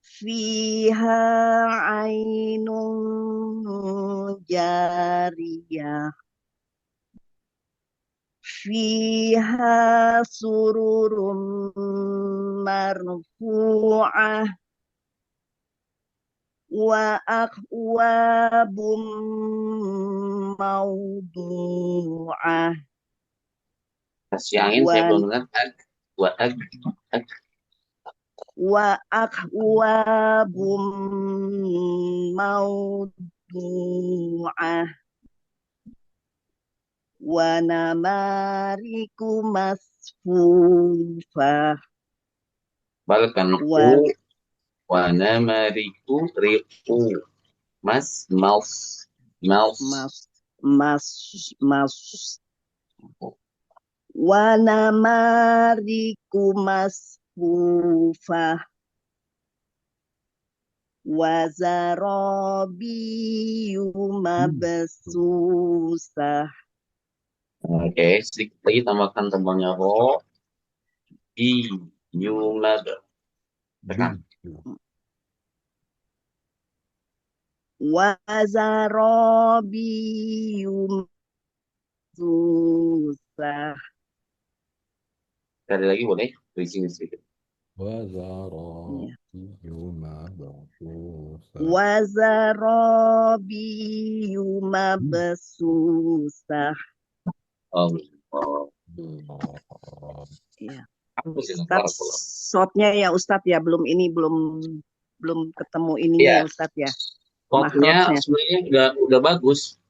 Fiha 'ainun jariyah. Fiha sururun marfu'ah. Wa akwabum mawdu'ah. Kasih angin, saya belum dengar. Ag. Wa akwabum mawdu'ah. Wa namariku masfufah. Balikan. Wana mariku riku. Mouse. Wa namariku masfufah. Wa zarabiyu mabsusah. Oke, sedikit lagi tambahkan tembangnya ro. Yumad. Tekan. Wa zarabiyu mabsusah. Sekali lagi boleh? Di sini sedikit. Wa zarabiyu mabsusah. Wa zarabiyu mabsusah. Ya. Ustadz, shotnya ya Ustadz ya, belum ketemu ininya ya Ustadz ya. Shotnya sebenarnya udah bagus.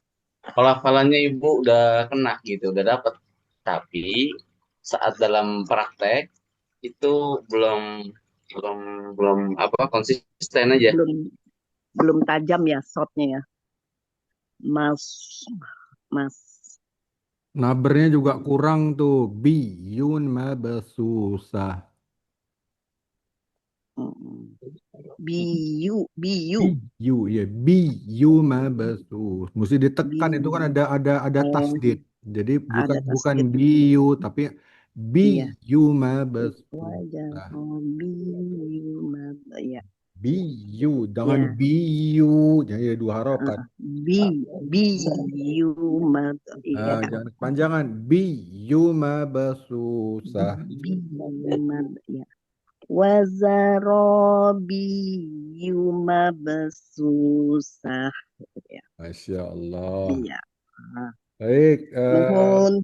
Pelafalannya Ibu udah kena gitu, udah dapet. Tapi saat dalam praktek itu belum konsisten aja. Belum tajam ya shotnya ya. Mas. Nabernya juga kurang tuh. Biyun mabsusah. Biyu. Ya, biyu mabsus. Mesti ditekan itu kan ada tasdid. Jadi bukan biyu tapi biyu mabsusah. Biyu, jangan biyu, jadi dua harokat. Biyu jangan kepanjangan. Biyu mabsusah. Ya. Wazarabiyu mabsusah. Masya Allah. Iya. Baik. Mohon.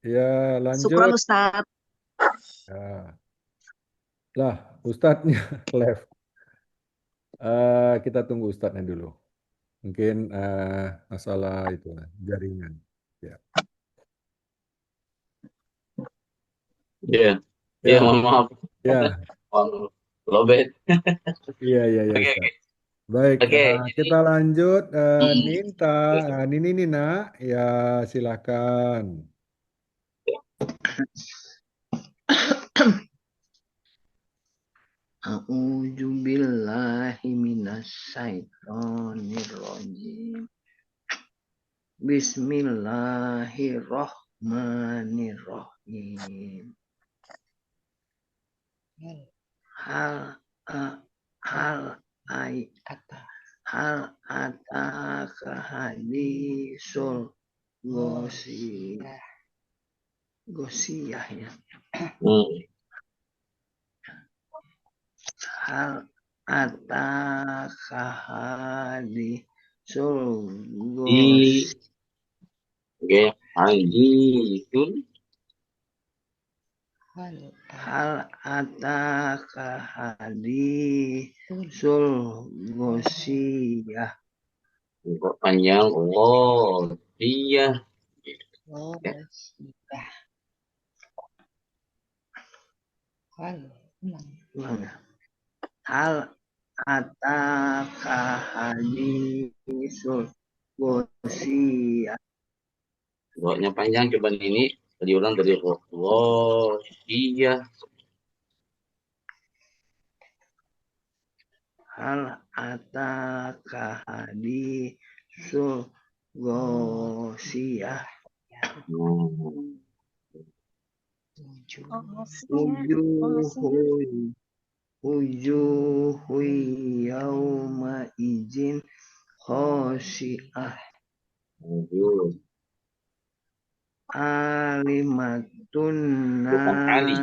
Ya, lanjut. Syukran Ustaz. Ya. Lah, Ustadznya left. Kita tunggu Ustadznya dulu. Mungkin masalah itu jaringan. Ya. Ya. Ya, Ya, mohon maaf. ya, Lobet. iya, Oke, Ustaz. oke. Baik, Oke, jadi kita lanjut. hmm, Ninta, Nini Nina, ya silakan. A'udzu billahi minasyaitonir rajim. Bismillahirrahmanirrahim. Hal a- hal ai hal ataka hadisul gosiyah ya. Hal ataka hadisul oke, hadithun. Hal ataka hadisul gosiyah. Kok panjang? Oh, iya. Ya. Hal ataka hadisul gosiyah. Buatnya panjang, coba ini diulang dari oh, iya. Hal ataka hadisul gosiyah. Wujuhu yauma izin khosyiah. Alimatun Bukan Ali.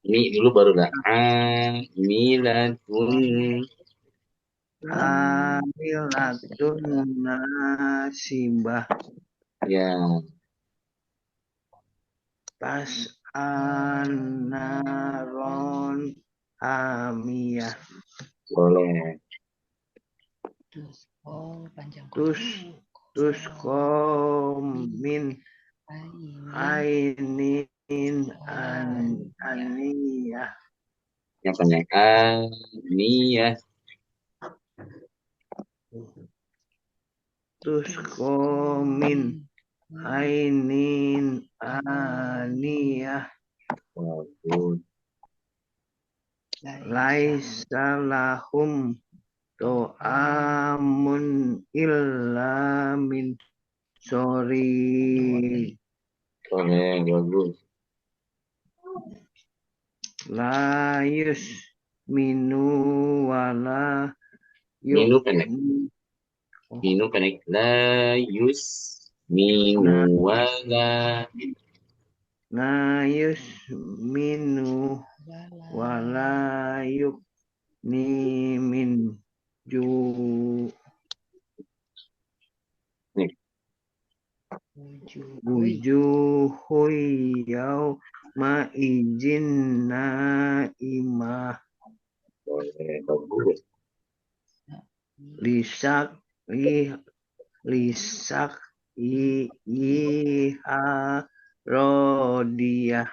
Ini dulu baru dah. Amilatun. Amilatun nasibah. Ya. Tas'an amiyah. Boleh. Min ainin aniyah. Yang panjang aniyah. Min ainin aniyah. Bagus. Laisa lahum to'amun illa min sori. Boleh, bagus. La minu wala Minu pendek. Minu pendek. La yus minu wala. Na minu wala ni min ju. Nih. Wujuhu yauma izin naimah. Boleh, bagus. Lisak iha rodiyah.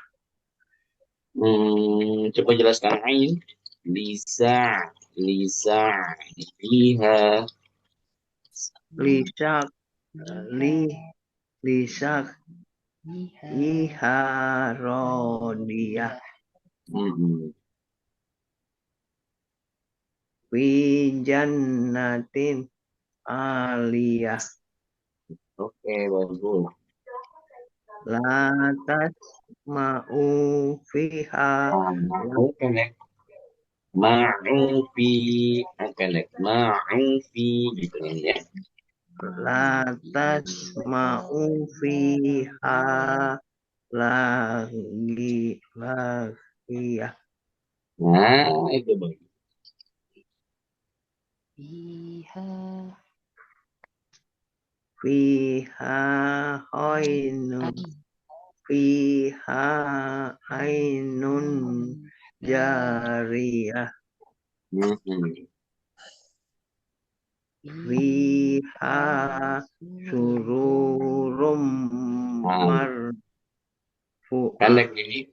Coba jelaskan ain. Lisa liha. Lisak iha rodiyah. Fi jannatin aliyah. Oke, bagus. Latas ma'u fiha. Ma'ufi. Pendek. Ma'ufi. Gitu ya. Latas ma'u fiha lagi ya. Nah, itu bagus. Fiha ainun jariyah. Fiha sururum marfu'ah. Pendek ini.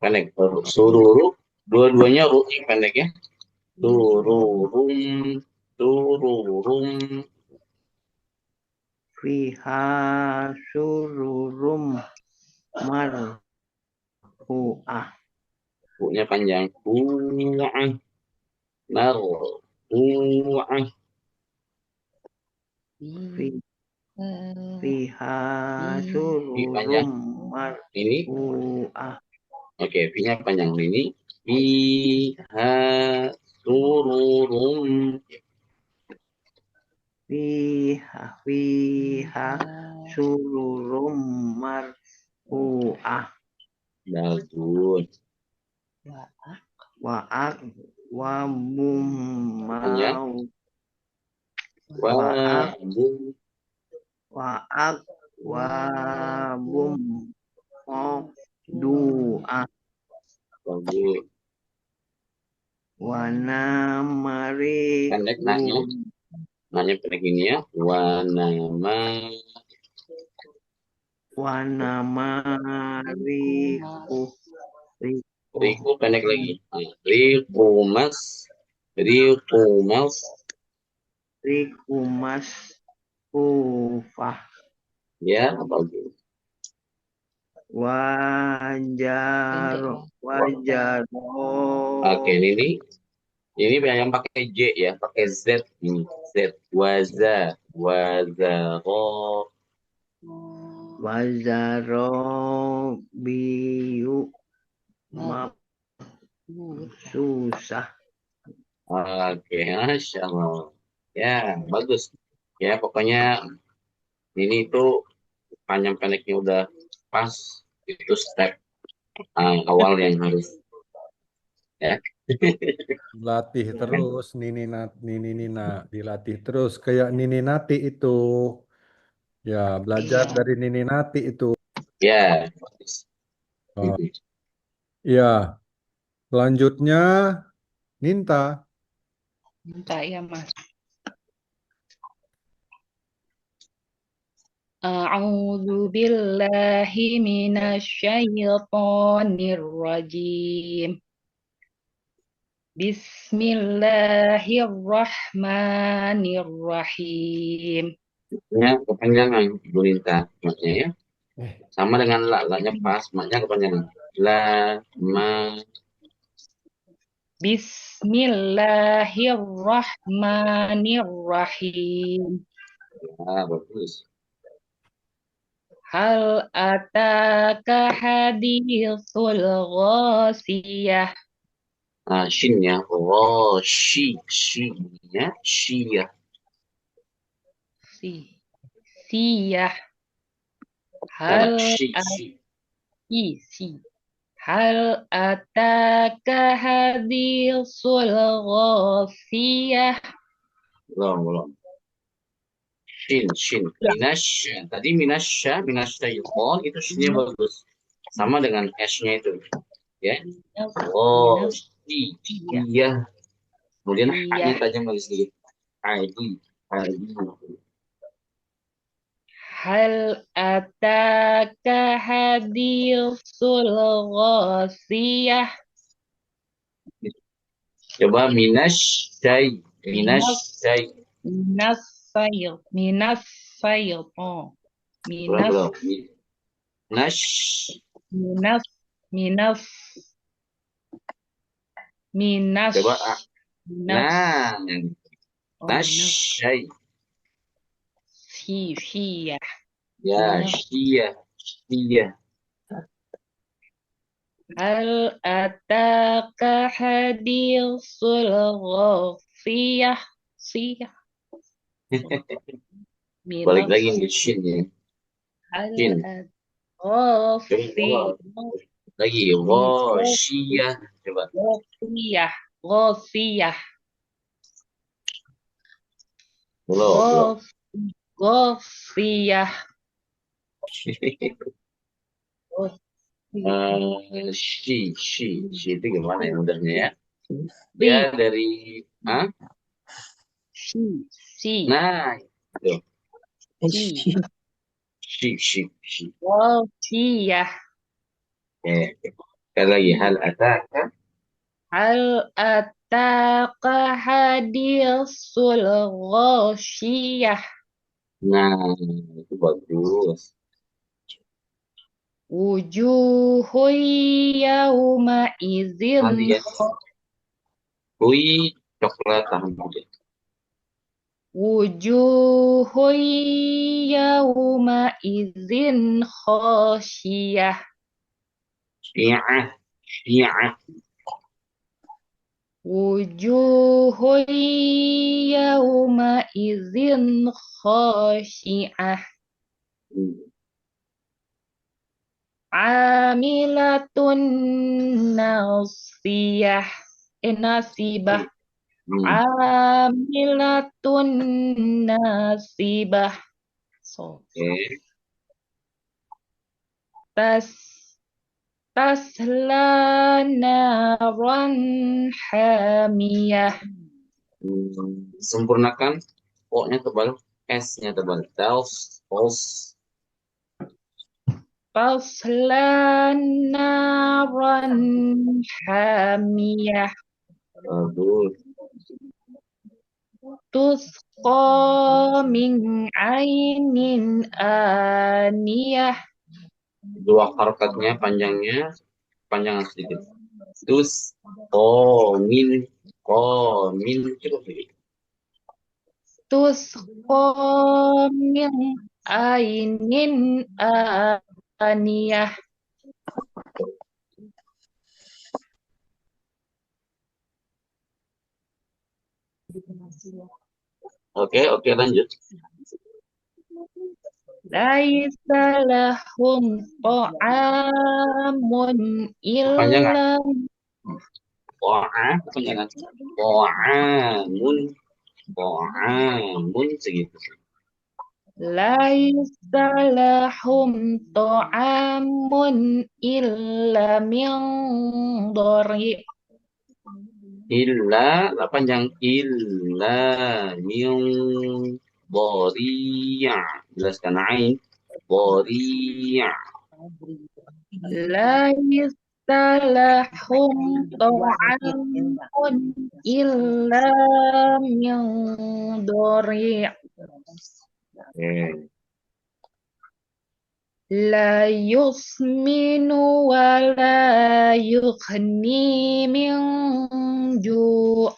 Pendek. Sururu. Dua-duanya ru pendek ya. Tururum. Tururum. Fiha sururum marfu'ah. Bu-nya panjang. Bu'ah. Marfu'ah. Fiha Fi panjang. sururum Ini. marfu'ah. Oke, V-nya panjang ini. Fiha sururum. Fiha sururum marfu'ah. Bagus. Wa'ak wa bum Panjang. mau Wa'ak. wa'ak wa bum mau du'a Bagus. wa namari Pendek naknya. Naknya pendek ini ya. Wa namariku Riku pendek lagi. Rikumas. Rikumas. rikumas kufah Ya, bagus. wajar Oke, ini yang pakai J ya, pakai Z ini. Z. Waza. Wazaro. wazaro biyu susah. Oke, Masya Allah. Ya, bagus. Ya, pokoknya ini tuh panjang pendeknya udah pas. Itu step awal yang harus. Ya. Latih terus Nini Nina, dilatih terus kayak Nini Nati itu. Ya, belajar dari Nini Nati itu. Ya. Oh, ya, selanjutnya Ninta. Minta ya, Mas. A'udzu billahi minasyaitonir rajim. Bismillahirrahmanirrahim. Ya, kepanjangan Bu Linta maknya ya. Sama dengan la-nya pas, maknya kepanjangan. La, ma. Bismillahirrahmanirrahim. Ya, bagus. Hal ataka hadithul ghasiyah. Shin ya. Oh, shi ya. Shi ya. Siyah. Hal Hal ataka hadithul ghasiyah. Belum. Shin. Minasya. Tadi minasyaiton itu shinnya bagus. Sama dengan S-nya itu. Ya. Oh, shi. Iya. Kemudian H-nya tajam lagi sedikit. Adi. Hal ataka hadithul ghasiyah. Coba minasyai. Coba nasyai. Ya, syiyah. Hal ataka hadithul ghasiyah. Balik lagi ke shin ya. Shin. Lagi ghasyiyah. Coba. Ghasiyah. Belum. Ghasiyah. Shi itu gimana ya mudahnya ya? Dia dari Si. Nah, itu. Shi. Ghasiyah. Oke. Sekali lagi, hal ataka. Hal ataka hadisul ghasyiyah. Nah, itu bagus. Wujuhun yawma izin Nanti ya. Hui coklat tahan muda. Wujuhun yawma izin khasyiyah. Syiah. Syiah. Wujuhun yawma izin khasyi'ah. Amilatun nasiyah. Nasibah. Amilatun nasibah. Tasla naran hamiyah. Sempurnakan. O-nya tebal. S-nya tebal. Tasla naran hamiyah. Bagus. Tusqa min ainin aniyah. Dua harokatnya panjangan sedikit. Min cukup sedikit. Tusqa min ainin aniyah. Oke, lanjut. Laisa lahum ta'amun illa Panjangan. Ta'amun segitu. Laisa lahum ta'amun illa min dhari. Illa, panjang illa min dhari'a. Jelaskan ain. Dhari'a. Laisa lahum ta'amun illa min dhari'. La yusminu wa la yughni min ju'.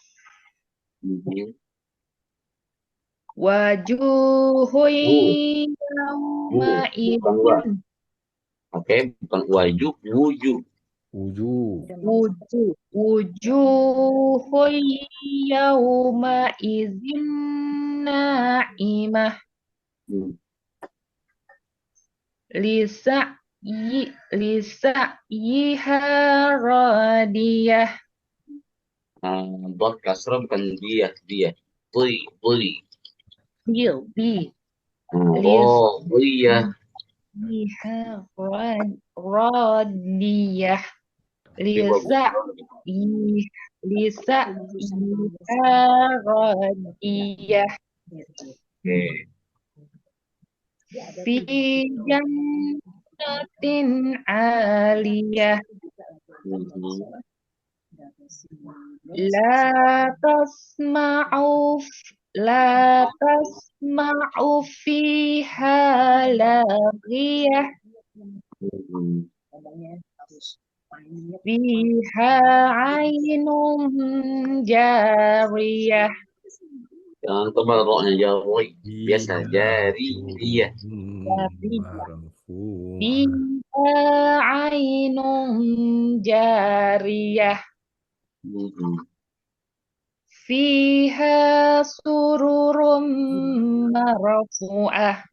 Wajuhun yawma idin. Oke, bukan wajub, wujud. Wujuhun yawma idin na'imah. Lisa'yiha radiyah. Dot kasrah bukan dia. Tuli. Iya. Radiyah. Lisa'yiha radiyah. Fi jannatin aliyah. La tasma'u fiha laghiyah. Fiha ainun jariyah. Jangan tebal roknya jari. Biasa jari dia. Fiha ainun jariyah. Fiha sururum marfu'ah.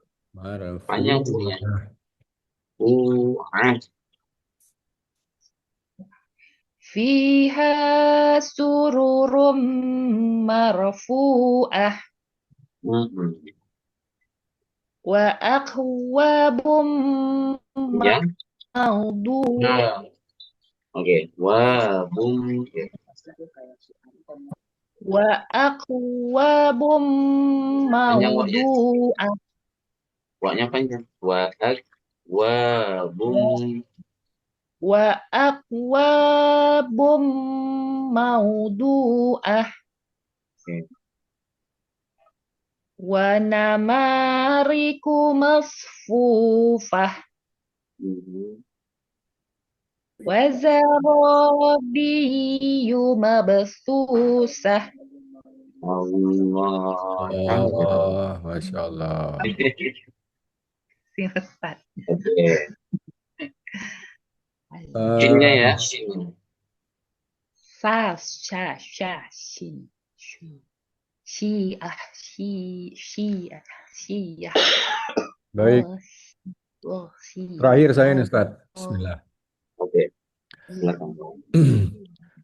Panjang bunyinya. Fiha sururum marfu'ah. Wa akwabum mawdu'ah. Oke, wabum. Wa akwabum mawdu'ah. Wa-nya panjang. Wabum wa akwabum maudu'ah Oke. wa namariku masfufah wa zarabiyyu mabsusah. Allah. Masya Allah. Sing Ustaz. Oke. Shinnya ya, shin. Sa, sha, sha, shi, shu, syiah, syiah, syiah. Baik. Syiah. Terakhir saya nih Ustaz. Bismillah. Oke. Silakan.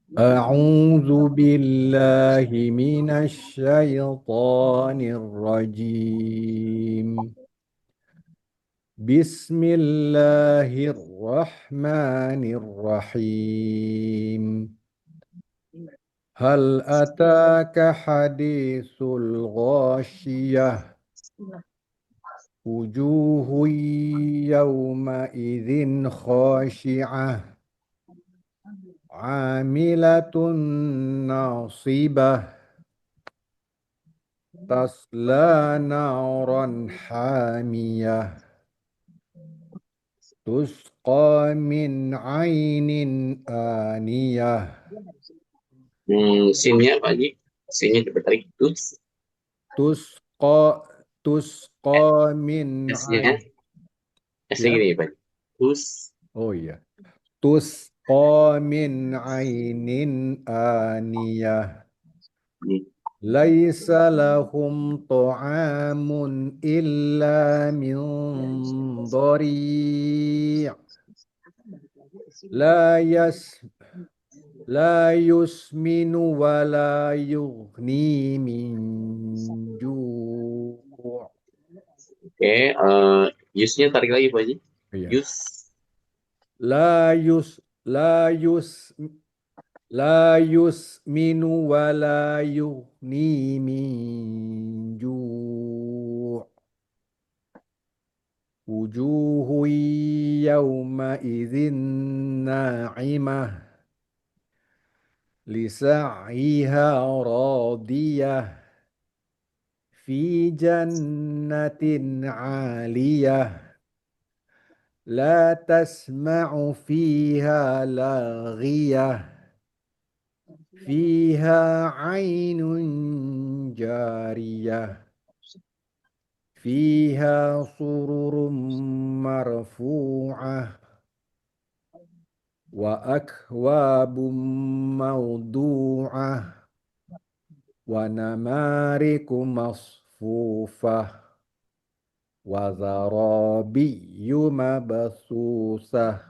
أعوذ بالله من الشيطان الرجيم بسم الله الرحمن الرحيم هل أتاك حديث الغاشية وجوه يومئذ خاشعة عاملة ناصبة تصلى نارا حامية تسقى من عين آنية. Sinnya Pak Haji. Sinnya coba tarik. تسقى من S-nya. عين. S-nya gini Pak Haji. Oh iya. تسقى من عين آنية ليس لهم طعام إلا من ضريع لا يسمن ولا يغني من جوع. Oke, use-nya tarik lagi Pak Haji. Iya. Use. لا يسمن ولا يغني من جوع وجوه يومئذ ناعمة لسعيها راضية في جنة عالية لا تسمع فيها لاغية فيها عين جارية فيها سرر مرفوعة وأكواب موضوعة ونمارق مصفوفة وزرابي مبثوثة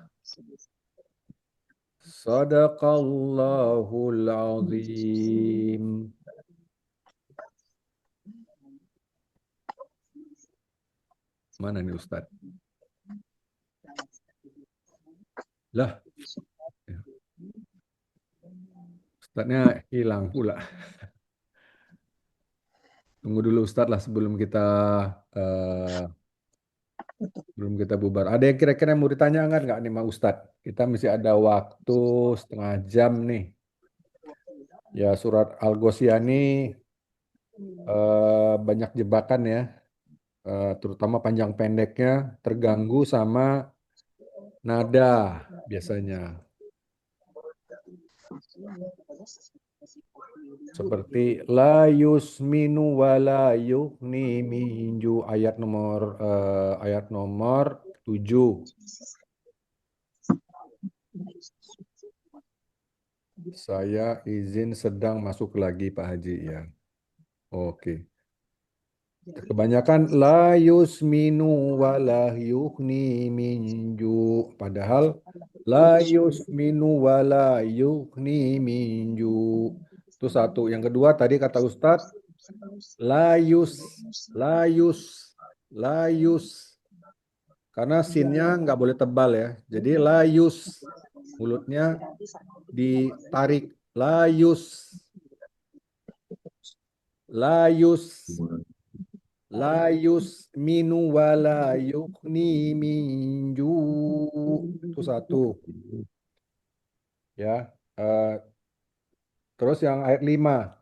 صدق الله العظيم. Mana nih Ustaz? Lah, Ustaznya hilang pula. Tunggu dulu Ustaz lah sebelum kita bubar. Ada yang kira-kira mau ditanyakan nggak nih Pak Ustadz? Kita masih ada waktu setengah jam nih. Ya surat Al-Ghoshiyah banyak jebakan ya. Terutama panjang pendeknya terganggu sama nada biasanya. Seperti la yusminu wa la yughni min ju ayat nomor 7. Saya izin sedang masuk lagi Pak Haji ya. Oke. Kebanyakan la yusminu wa la yughni min ju. Padahal la yusminu wa la yughni min ju. Itu satu. Yang kedua tadi kata Ustadz la yus. Karena sinnya nggak boleh tebal ya. Jadi la yus. Mulutnya ditarik. La yus. La yusminu wa la yughni min ju. Itu satu. Ya. Terus yang ayat 5.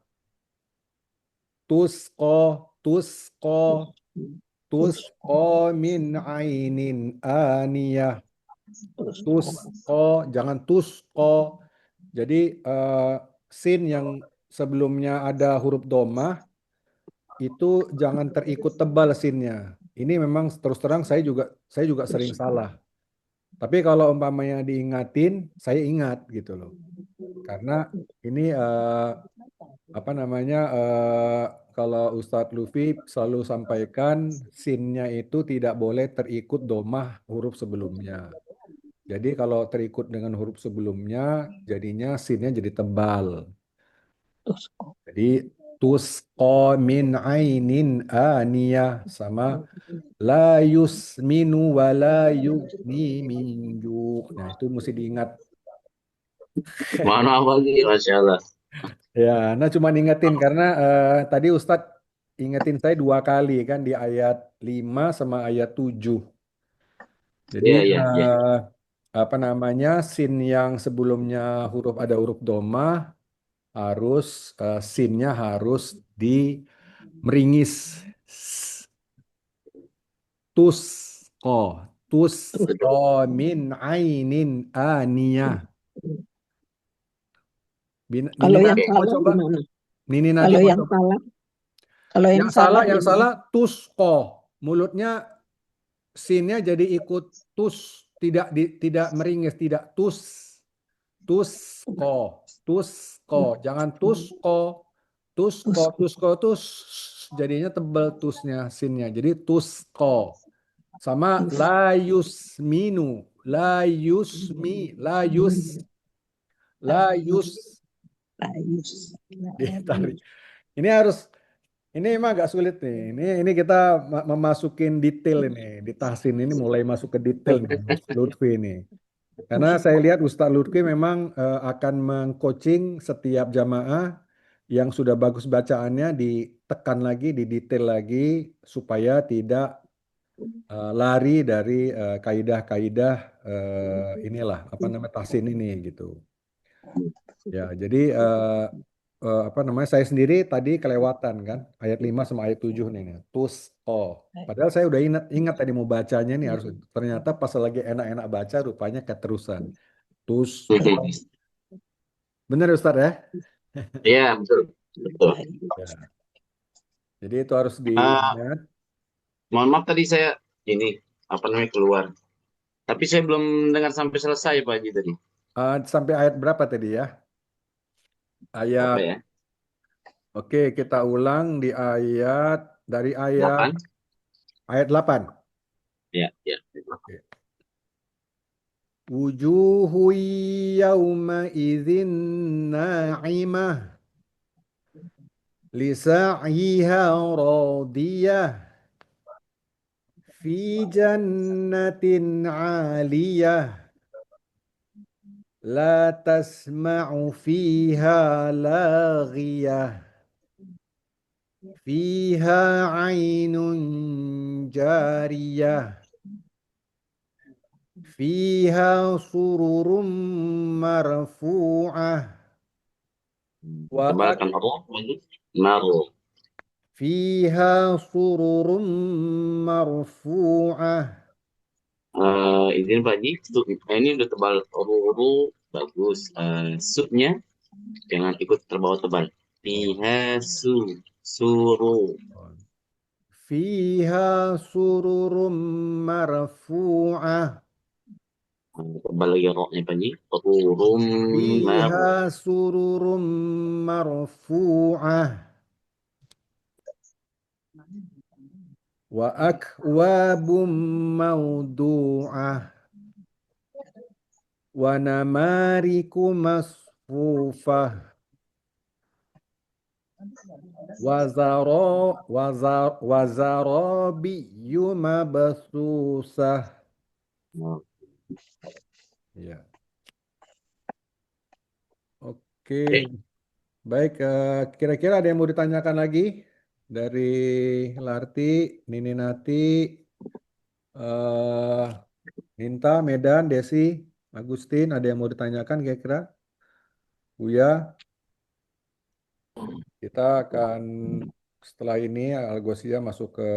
Tusqo, tusqo, tusqo min ainin aniyah. Tusqo, jangan tusqo. Jadi sin yang sebelumnya ada huruf domah itu jangan terikut tebal sinnya. Ini memang terus terang saya juga sering salah. Tapi kalau umpamanya diingatin, saya ingat gitu loh. Karena ini apa namanya kalau Ustadz Lufi selalu sampaikan sinnya itu tidak boleh terikut domah huruf sebelumnya. Jadi kalau terikut dengan huruf sebelumnya, jadinya sinnya jadi tebal. Jadi tusqa min ainin aniyah sama la yusminu wa la yughni min ju'. Nah, itu mesti diingat. Mana apa lagi, Masya Allah. Ya, nah cuma ingetin karena tadi Ustadz ingetin saya 2 kali kan di ayat 5 sama ayat 7. Jadi Iya, iya, iya. apa namanya sin yang sebelumnya ada huruf domah harus sinnya harus di meringis. Tusqo min ainin aniyah. Nini Kalau yang Nati mau salah coba? gimana? Nini Nati Kalau mau yang coba? salah, kalau yang salah Yang gimana? salah tusqo. Mulutnya sinnya jadi ikut tus, tidak meringis, tidak tusqo, jangan tusqo tus jadinya tebal tusnya sinnya. Jadi tusqo. Sama la yusminu, la Layus. ditarik. Ini emang agak sulit nih. Ini kita memasukin detail ini. Di tahsin ini mulai masuk ke detail nih, Ustaz Lutfi ini. Karena saya lihat Ustaz Lutfi memang akan mengcoaching setiap jamaah yang sudah bagus bacaannya ditekan lagi, didetail lagi supaya tidak lari dari kaidah-kaidah inilah apa namanya tahsin ini gitu. Ya, jadi apa namanya saya sendiri tadi kelewatan kan ayat 5 sama ayat 7 nih. Padahal saya udah ingat tadi mau bacanya nih harus ternyata pas lagi enak-enak baca rupanya keterusan. Bener Ustaz ya? Iya, betul. Betul. Ya. Jadi itu harus diingat. Mohon maaf tadi saya apa namanya keluar. Tapi saya belum dengar sampai selesai Pak Haji tadi. Sampai ayat berapa tadi ya? Apa ya? Oke, kita ulang dari ayat 8. Ya, ya. Oke. Wujuhu yawma idzin na'imah lisa'yiha radiyah fi jannatin 'aliyah la tasma'u fiha laghiyah fiha 'ainun jariyah fiha sururum marfu'ah Tebalkan roh, naruh. fiha sururum marfu'ah. Izin Pak Haji, ini udah tebal ruru bagus. Subnya jangan ikut terbawa tebal. Fiha suru. Fiha sururum marfu'ah. Tebal lagi rohnya Pak Haji. Rurum Fiha sururum marfu'ah. Wa akwabum mawdu'ah. Wa namariku masfufah. Wazarabiyyu mabsusah. Ya. Oke. Baik, kira-kira ada yang mau ditanyakan lagi dari Larti, Nini Nati, Minta, Medan, Desi, Agustin, ada yang mau ditanyakan kira-kira? Buya, kita akan setelah ini Al-Ghassiyah masuk ke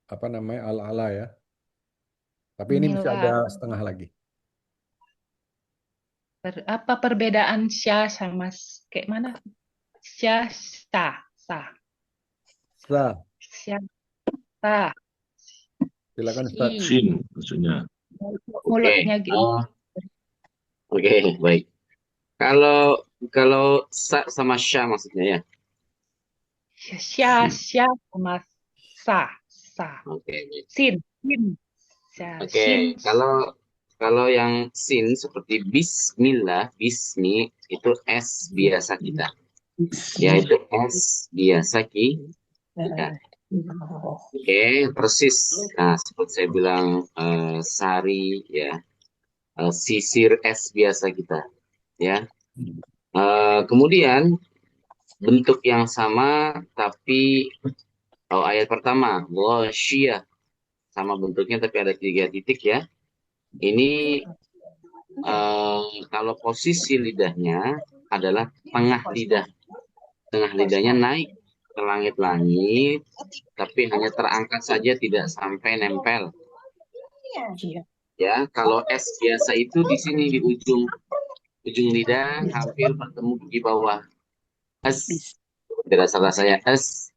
apa namanya Al-Ala ya. Tapi ini masih ada Inilah setengah lagi. apa perbedaan syah sama kayak mana? Syah, sah, sah, Sah, syah, sah, silakan Ustaz. si. Sin maksudnya. Oke, Mulutnya gitu. oke, baik. Kalau kalau sa sama sya maksudnya ya. Syah, syah sama sah, sah. Oke, baik. Sin, sin, syah, Oke, sin. kalau yang sin seperti bismillah, bismi itu S biasa kita. Yaitu S biasa kita. Oke, persis. Nah, seperti saya bilang sari ya, sisir S biasa kita ya. Kemudian bentuk yang sama tapi ayat pertama ghasyiyah sama bentuknya tapi ada 3 titik ya. Ini kalau posisi lidahnya adalah tengah lidah. Tengah lidahnya naik ke langit-langit, tapi hanya terangkat saja, tidak sampai nempel. Ya, kalau S biasa itu di sini di ujung lidah hampir bertemu di bawah. S, tidak salah saya. S.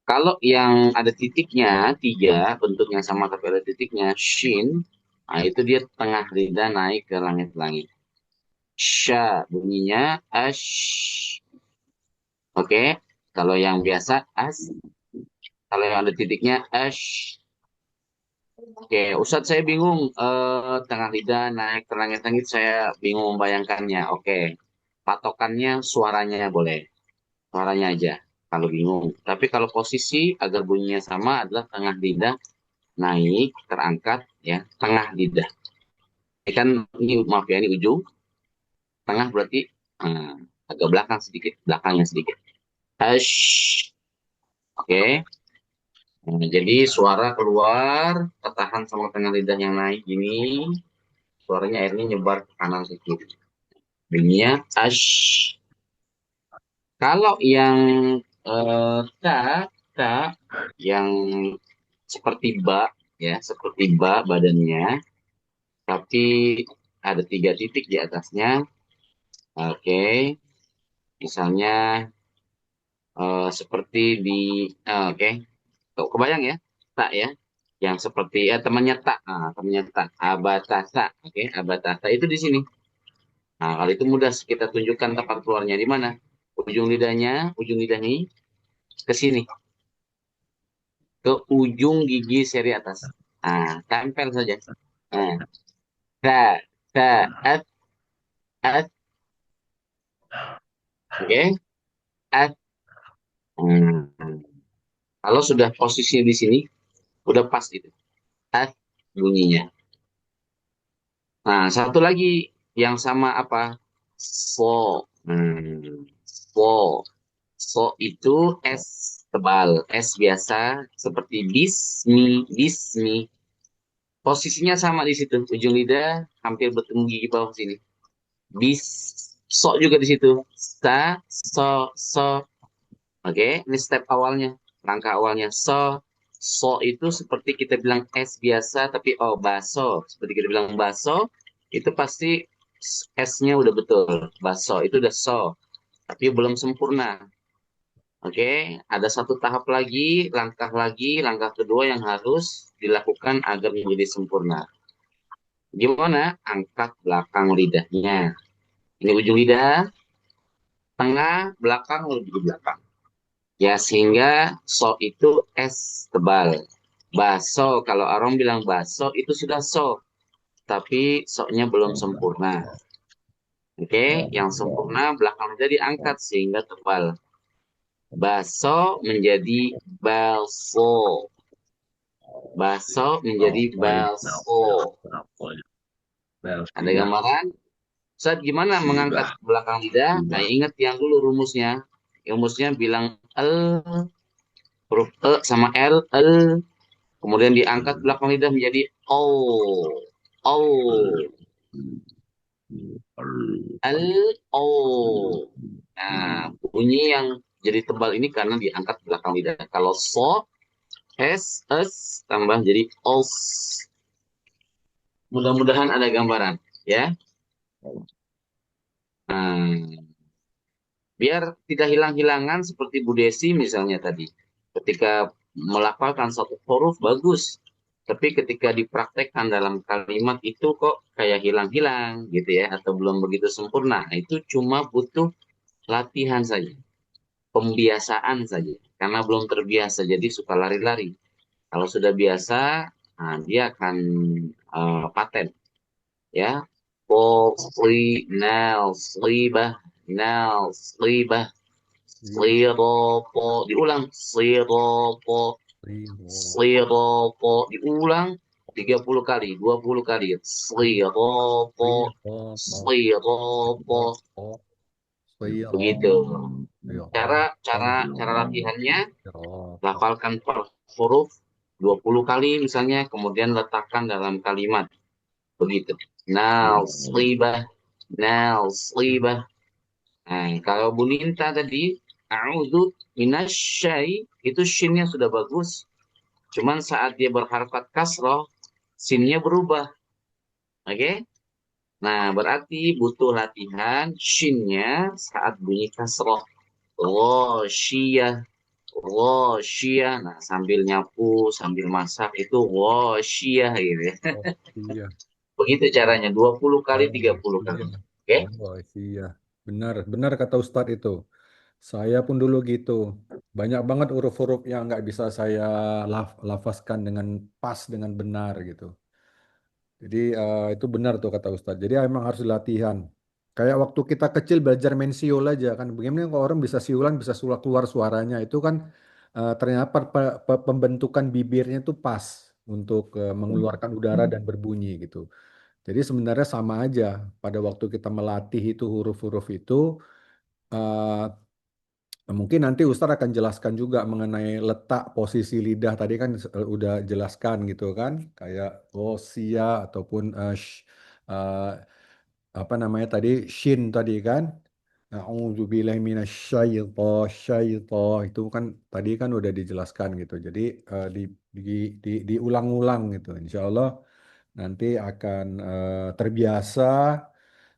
Kalau yang ada titiknya 3, bentuknya sama tapi ada titiknya, shin, nah itu dia tengah lidah naik ke langit-langit. Sha bunyinya ash. Oke, kalau yang biasa as. Kalau yang ada titiknya ash. Oke, Ustadz saya bingung tengah lidah naik ke langit-langit, saya bingung membayangkannya. Oke, patokannya suaranya boleh. Suaranya aja kalau bingung. Tapi kalau posisi agar bunyinya sama adalah tengah lidah naik terangkat ya, tengah lidah. Ini kan ini maaf ya, ini ujung. Tengah berarti agak belakang sedikit, belakangnya sedikit. Ash. Oke. Nah, jadi suara keluar, tertahan sama tengah lidah yang naik gini. Suaranya akhirnya nyebar ke kanan ke kiri. Bunyinya ash. Kalau yang ta yang seperti ba ya, seperti ba badannya, tapi ada 3 titik di atasnya. Oke. Misalnya seperti di oke. Tuh, kebayang ya? Tak ya. Yang seperti temannya tak. Temannya tak. Abatasa. Oke, abatasa itu di sini. Nah, kalau itu mudah kita tunjukkan tempat keluarnya di mana? Ujung lidahnya ini ke sini. Ke ujung gigi seri atas. Nah, tempel saja. Nah, at, at. Oke, at. Kalau sudah posisinya di sini, udah pas itu. At bunyinya. Nah, satu lagi yang sama apa? So. So itu S tebal. S biasa seperti bismi. Posisinya sama di situ. Ujung lidah hampir bertemu gigi bawah sini. So juga di situ. So. Oke, ini step awalnya. Langkah awalnya. So itu seperti kita bilang S biasa, tapi baso. Seperti kita bilang baso, itu pasti S-nya udah betul. Baso, itu udah so. Tapi belum sempurna. Oke, ada satu tahap lagi, langkah kedua yang harus dilakukan agar menjadi sempurna. Gimana? Angkat belakang lidahnya. Ini ujung lidah, tengah, belakang, lebih ke belakang. Ya, sehingga so itu S tebal. Baso, kalau orang bilang baso, itu sudah so. Tapi so-nya belum sempurna. Oke, yang sempurna belakang lidah diangkat sehingga tebal. Baso menjadi balso. Baso menjadi balso. Ada gambaran? Ustaz, gimana mengangkat belakang lidah? Nah, ingat yang dulu rumusnya. Rumusnya bilang huruf E sama L, kemudian diangkat belakang lidah menjadi au, al, au. Nah, bunyi yang jadi tebal ini karena diangkat belakang lidah. Kalau so, es, tambah jadi os. Mudah-mudahan ada gambaran, ya. Biar tidak hilang-hilangan seperti Bu Desi misalnya tadi. Ketika melafalkan satu huruf bagus, tapi ketika dipraktekkan dalam kalimat itu kok kayak hilang-hilang gitu ya, atau belum begitu sempurna. Itu cuma butuh latihan saja, pembiasaan saja. Karena belum terbiasa, jadi suka lari-lari. Kalau sudah biasa, nah, dia akan paten. Ya, slibah, siropo, diulang, siropo, diulang 30 kali, 20 kali, siropo, begitu. Cara latihannya, lafalkan per huruf 20 kali misalnya, kemudian letakkan dalam kalimat. Begitu. Slibah. Nah, kalau Bu Ninta tadi, a'udzu minasyai, itu shinnya sudah bagus. Cuman saat dia berharakat kasroh, sinnya berubah. Oke? Nah, berarti butuh latihan shinnya saat bunyi kasroh. Ghosyiyah. Nah, sambil nyapu, sambil masak, itu ghosyiyah gitu ya. Begitu caranya, 20 kali, 30 kali. Oke? Iya. Benar kata Ustadz itu. Saya pun dulu gitu. Banyak banget huruf-huruf yang nggak bisa saya lafazkan dengan pas, dengan benar gitu. Jadi itu benar tuh kata Ustadz. Jadi emang harus latihan. Kayak waktu kita kecil belajar main siul aja kan. Bagaimana kalau orang bisa siulan, bisa keluar suaranya. Itu kan ternyata pembentukan bibirnya itu pas untuk mengeluarkan udara dan berbunyi gitu. Jadi sebenarnya sama aja pada waktu kita melatih itu huruf-huruf itu. eh, Mungkin nanti Ustadz akan jelaskan juga mengenai letak posisi lidah tadi kan udah jelaskan gitu kan, kayak sia ataupun eh, apa namanya tadi shin tadi kan. A'udzubillahi minasyaitonir itu kan tadi kan udah dijelaskan gitu. Jadi di, diulang-ulang gitu. Insya Allah nanti akan terbiasa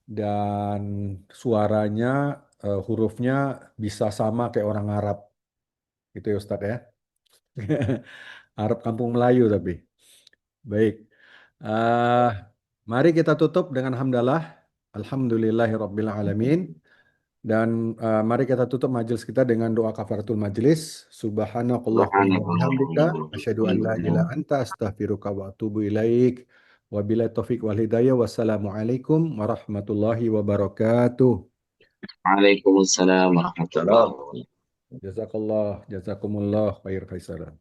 dan suaranya hurufnya bisa sama kayak orang Arab gitu ya Ustadz ya. Arab kampung Melayu tapi. Baik. Eh, Mari kita tutup dengan hamdalah. Alhamdulillahirabbil alamin. Dan mari kita tutup majelis kita dengan doa kafaratul majelis. Subhanakallahumma wa bihamdika asyhadu an la ilaha anta astaghfiruka wa atubu ilaik. Wabillahi taufik wal hidayah. Wassalamualaikum warahmatullahi wabarakatuh. Waalaikumsalam warahmatullahi wabarakatuh. Jazakallah, jazakumullah khair khairan.